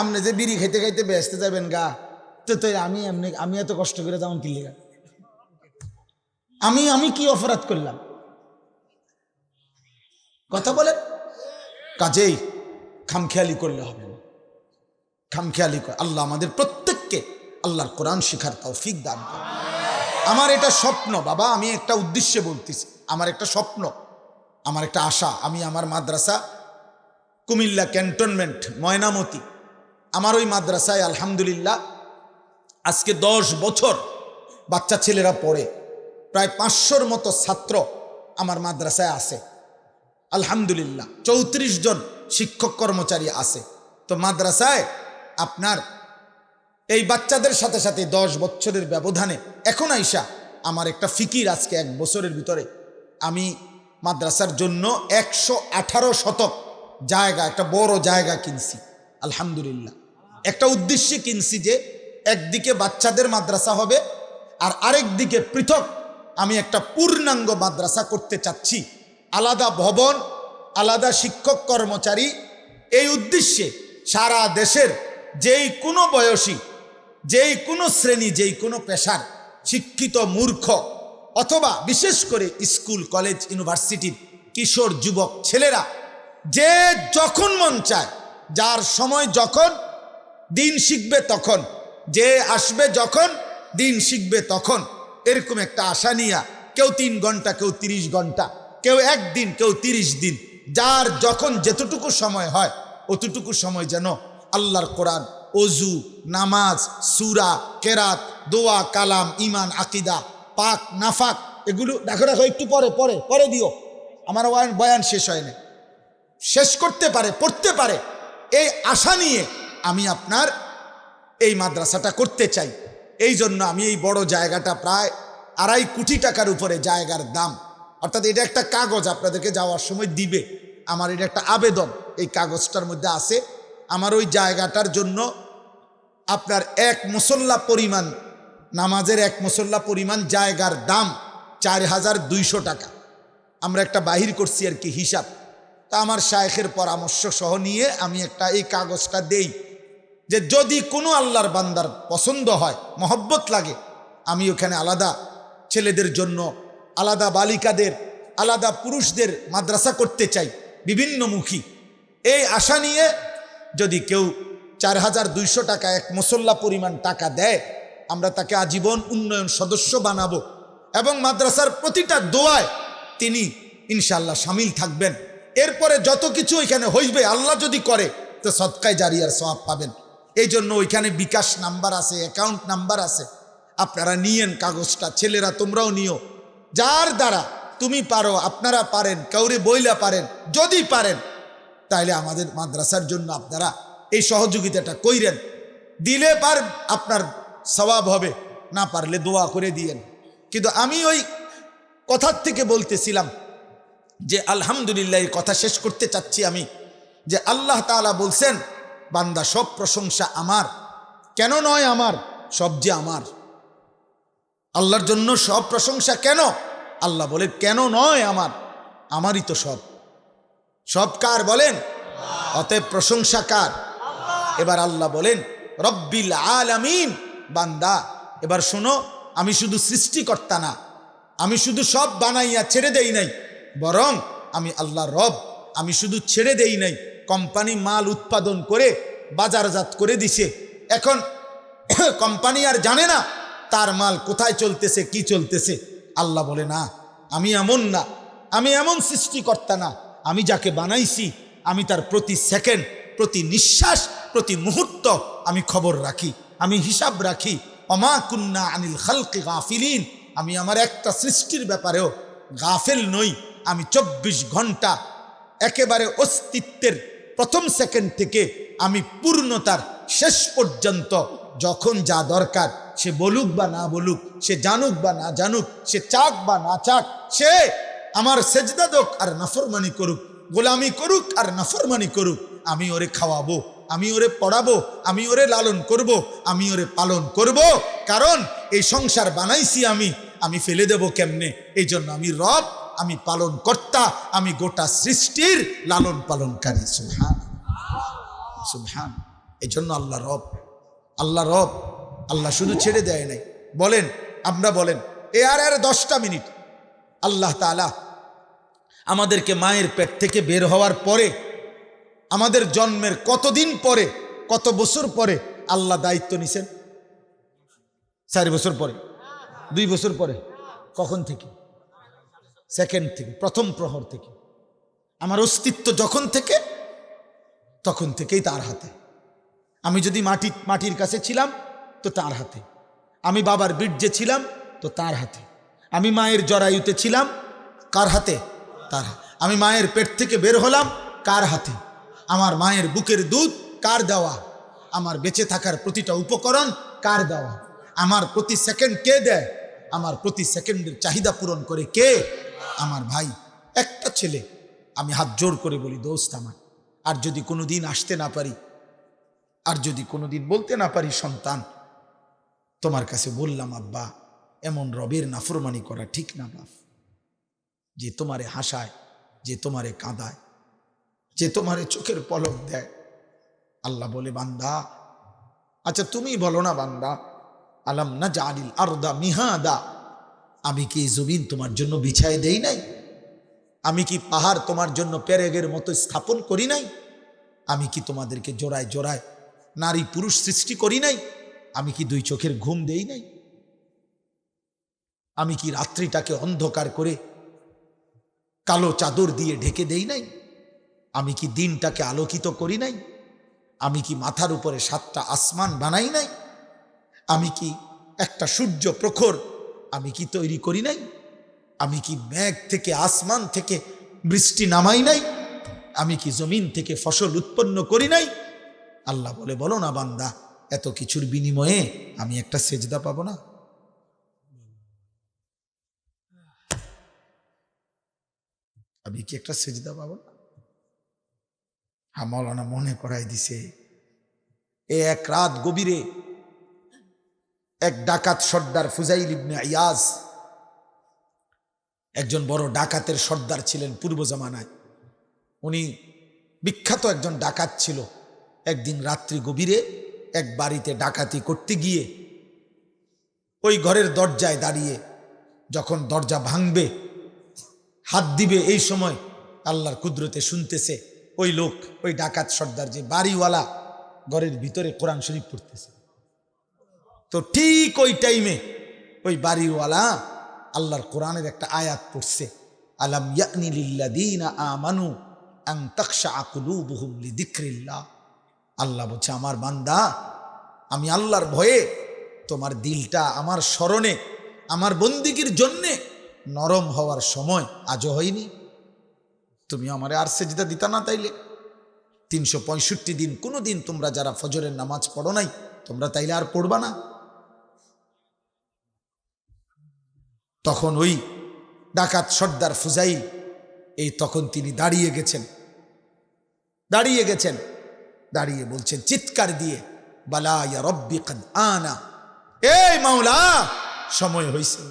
আমনে যে বিড়ি খাইতে খাইতে বেসতে যাবেন গা, তো আমি এত কষ্ট করে যেমন কিনলে গা, আমি কি অপরাধ করলাম? কথা বলেন। কাজেই খামখেয়ালি করলে হবে না, খামখেয়ালি করে। আল্লাহ আমাদের প্রত্যেককে আল্লাহর কোরআন শিখার তৌফিক দান করেন। আমার এটা স্বপ্ন বাবা, আমি একটা উদ্দেশ্যে বলতেছি, আমার একটা স্বপ্ন, আমার একটা আশা। আমি আমার মাদ্রাসা কুমিল্লা ক্যান্টনমেন্ট ময়নামতি, আমার ওই মাদ্রাসায় আলহামদুলিল্লাহ আজকে 10 বছর বাচ্চা ছেলেরা পড়ে। প্রায় 500-র মতো ছাত্র আমার মাদ্রাসায় আছে আলহামদুলিল্লাহ। 34 জন শিক্ষক কর্মচারী আছে। তো মাদ্রাসায় আপনার এই বাচ্চাদের সাথে সাথে 10 বছরের ব্যবধানে এখন আইসা আমার একটা ফিকির, আজকে 1 বছরের ভিতরে আমি মাদ্রাসার জন্য 118 শতক জায়গা, একটা বড় জায়গা কিনছি আলহামদুলিল্লাহ। একটা উদ্দেশ্যে কিনছি যে একদিকে বাচ্চাদের মাদ্রাসা হবে আর আরেক দিকে পৃথক আমি একটা পূর্ণাঙ্গ মাদ্রাসা করতে চাচ্ছি। আলাদা ভবন, আলাদা শিক্ষক কর্মচারী। এই উদ্দেশ্যে সারা দেশের যেই কোনো বয়সী, যেই কোনো শ্রেণী, যেই কোনো পেশার শিক্ষিত মূর্খ অথবা বিশেষ করে স্কুল কলেজ ইউনিভার্সিটির কিশোর যুবক ছেলেরা যে যখন মন চায়, যার সময় যখন দিন শিখবে তখন, যে আসবে যখন দিন শিখবে তখন, এরকম একটা আশা নিয়া কেউ 3 ঘন্টা, কেউ 30 ঘন্টা, কেউ 1 দিন, কেউ 30 দিন, যার যখন যেতটুকু সময় হয় অতটুকু সময় যেন আল্লাহর কোরআন, অজু, নামাজ, সূরা, কেরাত, দোয়া, কালাম, ঈমান, আকীদা, পাক নাফাক, এগুলো দেখো একটু পরে দিও, আমার বয়ান শেষ হয় না, শেষ করতে পারে, পড়তে পারে, এই আশা নিয়ে আমি আপনার এই মাদ্রাসাটা করতে চাই। এই জন্য আমি এই বড় জায়গাটা, প্রায় 2.5 কোটি টাকার উপরে জায়গার দাম, অর্থাৎ এটা একটা কাগজ আপনাদেরকে যাওয়ার সময় দিবে, আমার এটা একটা আবেদন, এই কাগজটার মধ্যে আছে আমার ওই জায়গাটার জন্য আপনার 1 মুসল্লা পরিমাণ, নামাজের 1 মুসল্লা পরিমাণ জায়গার দাম 4200 টাকা। আমরা একটা বাহির করছি আর কি হিসাব। তা আমার শায়েখের পরামর্শ সহ নিয়ে আমি একটা এই কাগজটা দেই যে যদি কোনো আল্লাহর বান্দার পছন্দ হয়, মহব্বত লাগে, আমি ওখানে আলাদা ছেলেদের জন্য, আলাদা বালিকাদের, আলাদা পুরুষদের মাদ্রাসা করতে চাই বিভিন্নমুখী। এই আশা নিয়ে যদি কেউ 4200 টাকা 1 মুসল্লা পরিমাণ টাকা দেয়, আমরা তাকে আজীবন উন্নয়ন সদস্য বানাবো এবং মাদ্রাসার প্রতিটা দোয়ায় তিনি ইনশাআল্লাহ শামিল থাকবেন। এরপরে যত কিছু ওইখানে হইবে আল্লাহ যদি করে তো সদকায়ে জারিয়ার সওয়াব পাবেন। এই জন্য ওইখানে বিকাশ নাম্বার আছে, অ্যাকাউন্ট নাম্বার আছে, আপনারা নিয়েন কাগজটা, ছেলেরা তোমরাও নিও, যার দ্বারা তুমি পারো, আপনারা পারেন, কাউরে বইলা পারেন, যদি পারেন তাইলে আমাদের মাদ্রাসার জন্য আপনারা এই সহযোগিতাটা কইরেন। দিলে আপনার সওয়াব হবে, না পারলে দোয়া করে দিয়েন। কিন্তু আমি ওই কথার থেকে বলতেছিলাম যে আলহামদুলিল্লাহ, এই কথা শেষ করতে চাচ্ছি আমি, যে আল্লাহ তাআলা বলছেন বান্দা সব প্রশংসা আমার। কেন নয় আমার? সব যে আমার। আল্লাহর জন্য সব প্রশংসা কেন? আল্লাহ বলে কেন নয় আমার, আমারই তো সব। সব কার বলেন? অতএব প্রশংসা কার? এবার আল্লাহ বলেন রব্বিল আলামিন। বান্দা এবার শোনো, আমি শুধু সৃষ্টিকর্তা না, আমি শুধু সব বানাইয়া ছেড়ে দেই নাই, বরং আমি আল্লাহ রব। আমি শুধু ছেড়ে দেই নাই, কোম্পানি মাল উৎপাদন করে বাজারজাত করে দিছে। এখন কোম্পানি আর জানে না তার মাল কোথায় চলতেছে, কি চলতেছে। আল্লাহ বলে না, আমি এমন না, আমি এমন সৃষ্টিকর্তা না। আমি যাকে বানাইছি আমি তার প্রতি সেকেন্ড, প্রতি নিঃশ্বাস, প্রতি মুহূর্ত আমি খবর রাখি, আমি হিসাব রাখি। ওমা কুন্না আনিল খালকি গাফিলিন। আমি আমার একটা সৃষ্টির ব্যাপারেও গাফেল নই। আমি 24 ঘন্টা একেবারে অস্তিত্বের প্রথম সেকেন্ড থেকে আমি পূর্ণতার শেষ পর্যন্ত যখন যা দরকার সে বলুক বা না বলুক, সে জানুক বা না জানুক, সে চাক বা না চাক, সে আমার সেজদা দোক আর নাফরমানি করুক, গোলামি করুক আর নাফরমানি করুক, আমি ওরে খাওয়াবো, আমি ওরে পড়াবো, আমি ওরে লালন করব, আমি ওরে পালন করব। কারণ এই সংসার বানাইছি আমি ফেলে দেব কেমনে? এই জন্য আমি রব, আমি পালন কর্তা, আমি গোটা সৃষ্টির লালন পালনকারী। সুবহান সুবহান। এই জন্য আল্লাহ রব, আল্লাহ রব। আল্লাহ শুধু ছেড়ে দেয় নাই। বলেন, আমরা বলেন, আর 10টা মিনিট আল্লাহ তাআলা আমাদেরকে মায়ের পেট থেকে বের হওয়ার পরে, আমাদের জন্মের কতদিন পরে, কত বছর পরে আল্লাহ দায়িত্ব নিছেন? 4 বছর পরে, 2 বছর পরে। কখন থেকে? সেকেন্ড থেকে, প্রথম প্রহর থেকে। আমার অস্তিত্ব যখন থেকে, তখন থেকেই তার হাতে। আমি যদি মাটির কাছে ছিলাম তো তার হাতে, আমি বাবার বীর্যে ছিলাম তো তার হাতে, আমি মায়ের জরায়ুতে ছিলাম কার হাতে? তার হাতে। আমি মায়ের পেট থেকে বের হলাম কার হাতে? আমার মায়ের বুকের দুধ কার দেওয়া? আমার বেঁচে থাকার প্রতিটা উপকরণ কার দেওয়া? আমার প্রতি সেকেন্ড কে দেয়? আমার প্রতি সেকেন্ডের চাহিদা পূরণ করে কে? আমার ভাই। একটা ছেলে, আমি হাত জোর করে বলি, দোস্ত আমার, আর যদি কোনোদিন আসতে না পারি, আর যদি কোনোদিন বলতে না পারি, সন্তান তোমার কাছে বললাম, আব্বা এমন রবের নাফরমানি করা ঠিক না বাপ, যে তোমারে হাসায়, যে তোমারে কাঁদায়, যে তোমারে চোখের পলক দেয়। আল্লাহ বলে, বান্দা, আচ্ছা তুমি বলো না বান্দা, আলাম না জালিল আরদা মিহাদা, আমি কি জমিন তোমার জন্য বিছায় দেই নাই? আমি কি পাহাড় তোমার জন্য পেরেগের মতো স্থাপন করি নাই? আমি কি তোমাদেরকে জোড়ায় জোড়ায় নারী পুরুষ সৃষ্টি করি নাই? আমি কি 2 চোখের ঘুম দেই নাই? আমি কি রাত্রিটাকে অন্ধকার করে কালো চাদর দিয়ে ঢেকে দেই নাই? আমি কি দিনটাকে আলোকিত করি নাই? আমি কি মাথার উপরে 7টা আসমান বানাই নাই? আমি কি একটা সূর্য প্রখর আমি কি তৈরি করি নাই? আমি কি মেঘ থেকে, আসমান থেকে বৃষ্টি নামাই নাই? আমি কি জমিন থেকে ফসল উৎপন্ন করি নাই? আল্লাহ বলে, বলো না বান্দা, এত কিছুর বিনিময়ে আমি একটা সেজদা পাবো না? আমি কি একটা সেজদা পাবো না? হ্যাঁ, মাওলানা মনে করাই দিছে। এক রাত গভীরে এক ডাকাত সর্দার ফুজাইল ইবনে ইয়াজ, একজন বড় ডাকাতের সর্দার ছিলেন পূর্ব জামানায়। উনি বিখ্যাত একজন ডাকাত ছিল। একদিন রাত্রি গভীরে এক বাড়িতে ডাকাতি করতে গিয়ে ওই ঘরের দরজায় দাঁড়িয়ে, যখন দরজা ভাঙবে, হাত দিবে, এই সময় আল্লাহর কুদরতে শুনতেছে ওই লোক, ওই ডাকাত সর্দার যে বাড়িওয়ালা, ঘরের ভিতরে কোরআন শরীফ পড়তেছে। তো ঠিক ওই টাইমে ওই বাড়িওয়ালা আল্লাহর কোরআনের একটা আয়াত পড়ছে, আলাম ইয়ানি লিল্লাযীনা আমানু আন তাখশা কুলুবুহুম লিযিকরিল্লাহ। আল্লাহ বলছে, আমার বান্দা, আমি আল্লাহর ভয়ে তোমার দিলটা আমার স্মরণে, আমার বন্দিগির জন্যে নরম হওয়ার সময় আজও হয়নি? তুমি আমারে আর সেজদা দিতা না? তাইলে 365 দিন কোনো দিন তোমরা যারা ফজরের নামাজ পড়ো নাই, তোমরা তাইলে আর পড়বা না? তখন ওই ডাকাত সর্দার ফুজাইল, এই তখন তিনি দাঁড়িয়ে গেছেন, দাঁড়িয়ে বলছেন চিৎকার দিয়ে, বালা ইয়া রব্বি কদ আনা, এই মাওলা সময় হয়েছে,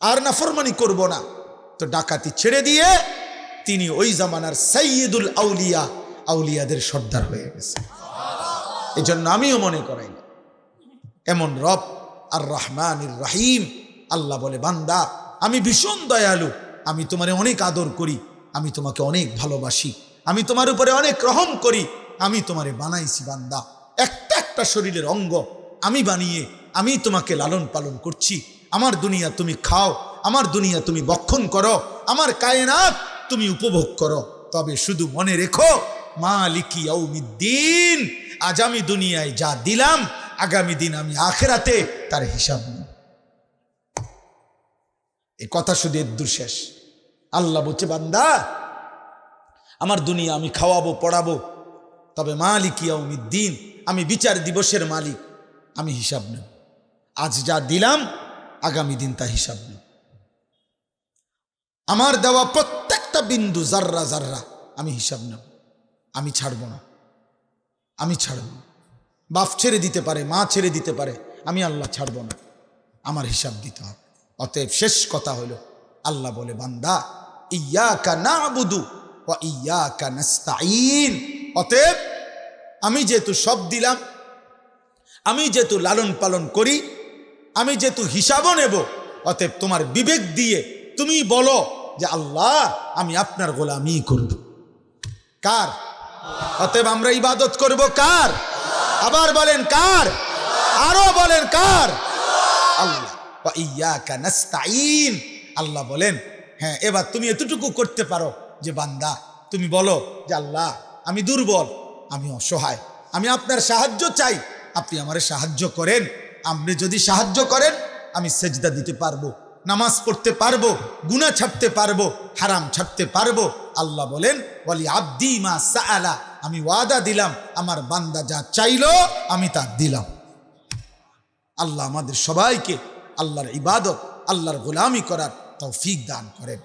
আর নাফরমানি করব না। তো ডাকাতি ছেড়ে দিয়ে তিনি ওই জামানার সাইয়্যিদুল আউলিয়া, আউলিয়াদের সর্দার হয়ে গেছে। এই জন্য আমিও মনে করাই, এমন রব আর রহমানির রহিম। আল্লাহ বলে, বান্দা আমি ভীষণ দয়ালু, আমি তোমারে অনেক আদর করি, আমি তোমাকে অনেক ভালোবাসি, আমি তোমার উপরে অনেক রহম করি, আমি তোমারে বানাইছি বান্দা, একটা একটা শরীরের অঙ্গ আমি বানিয়ে আমি তোমাকে লালন পালন করছি। আমার দুনিয়া তুমি খাও, আমার দুনিয়া তুমি বক্ষণ করো, আমার কায়নাত তুমি উপভোগ করো। তবে শুধু মনে রেখো, মালিকি ইয়াউমিদ্দিন, আজ আমি দুনিয়ায় যা দিলাম, আগামী দিন আমি আখিরাতে তার হিসাব নেব। এই কথা শুধু এদ্দুর শেষ। আল্লাহ বলছে, বান্দা আমার দুনিয়া আমি খাওয়াবো, পড়াবো, তবে মালিক ইয়াউমিদ্দিন, আমি বিচার দিবসের মালিক, আমি হিসাব নেব। আজ যা দিলাম আগামী দিন তা হিসাব নেব। আমার দেওয়া প্রত্যেকটা বিন্দু জাররা জাররা আমি হিসাব নেব। আমি ছাড়ব না, আমি ছাড়ব না। বাপ ছেড়ে দিতে পারে, মা ছেড়ে দিতে পারে, আমি আল্লাহ ছাড়ব না। আমার হিসাব দিতে হবে। অতএব শেষ কথা হলো, আল্লাহ বলে বান্দা ইয়াকা না'বুদু ওয়া ইয়াকা নাস্তাঈন। অতএব আমি যেহেতু সব দিলাম, আমি যেহেতু লালন পালন করি, আমি যেহেতু হিসাবও নেব, অতএব তোমার বিবেক দিয়ে তুমি বলো যে আল্লাহ আমি আপনার গোলামি করব। কার? অতএব আমরা ইবাদত করব কার? আবার বলেন কার? আরো বলেন কার? আল্লাহ। ওয়া ইয়াকা নাস্তাঈন। আল্লাহ বলেন হ্যাঁ, এবার তুমি এতটুকু করতে পারো যে বান্দা তুমি বলো যে আল্লাহ আমি দুর্বল, আমি অসহায়, আমি আপনার সাহায্য চাই, আপনি আমারে সাহায্য করেন। আপনি যদি সাহায্য করেন আমি সেজদা দিতে পারবো, নামাজ পড়তে পারবো, গুনাহ ছাড়তে পারবো, হারাম ছাড়তে পারবো। আল্লাহ বলেন ওয়ালি আবদি মা সাআলা, আমি ওয়াদা দিলাম আমার বান্দা যা চাইলো আমি তা দিলাম। আল্লাহ আমাদের সবাইকে আল্লাহর ইবাদত, আল্লাহর গোলামি করার তৌফিক দান করেন।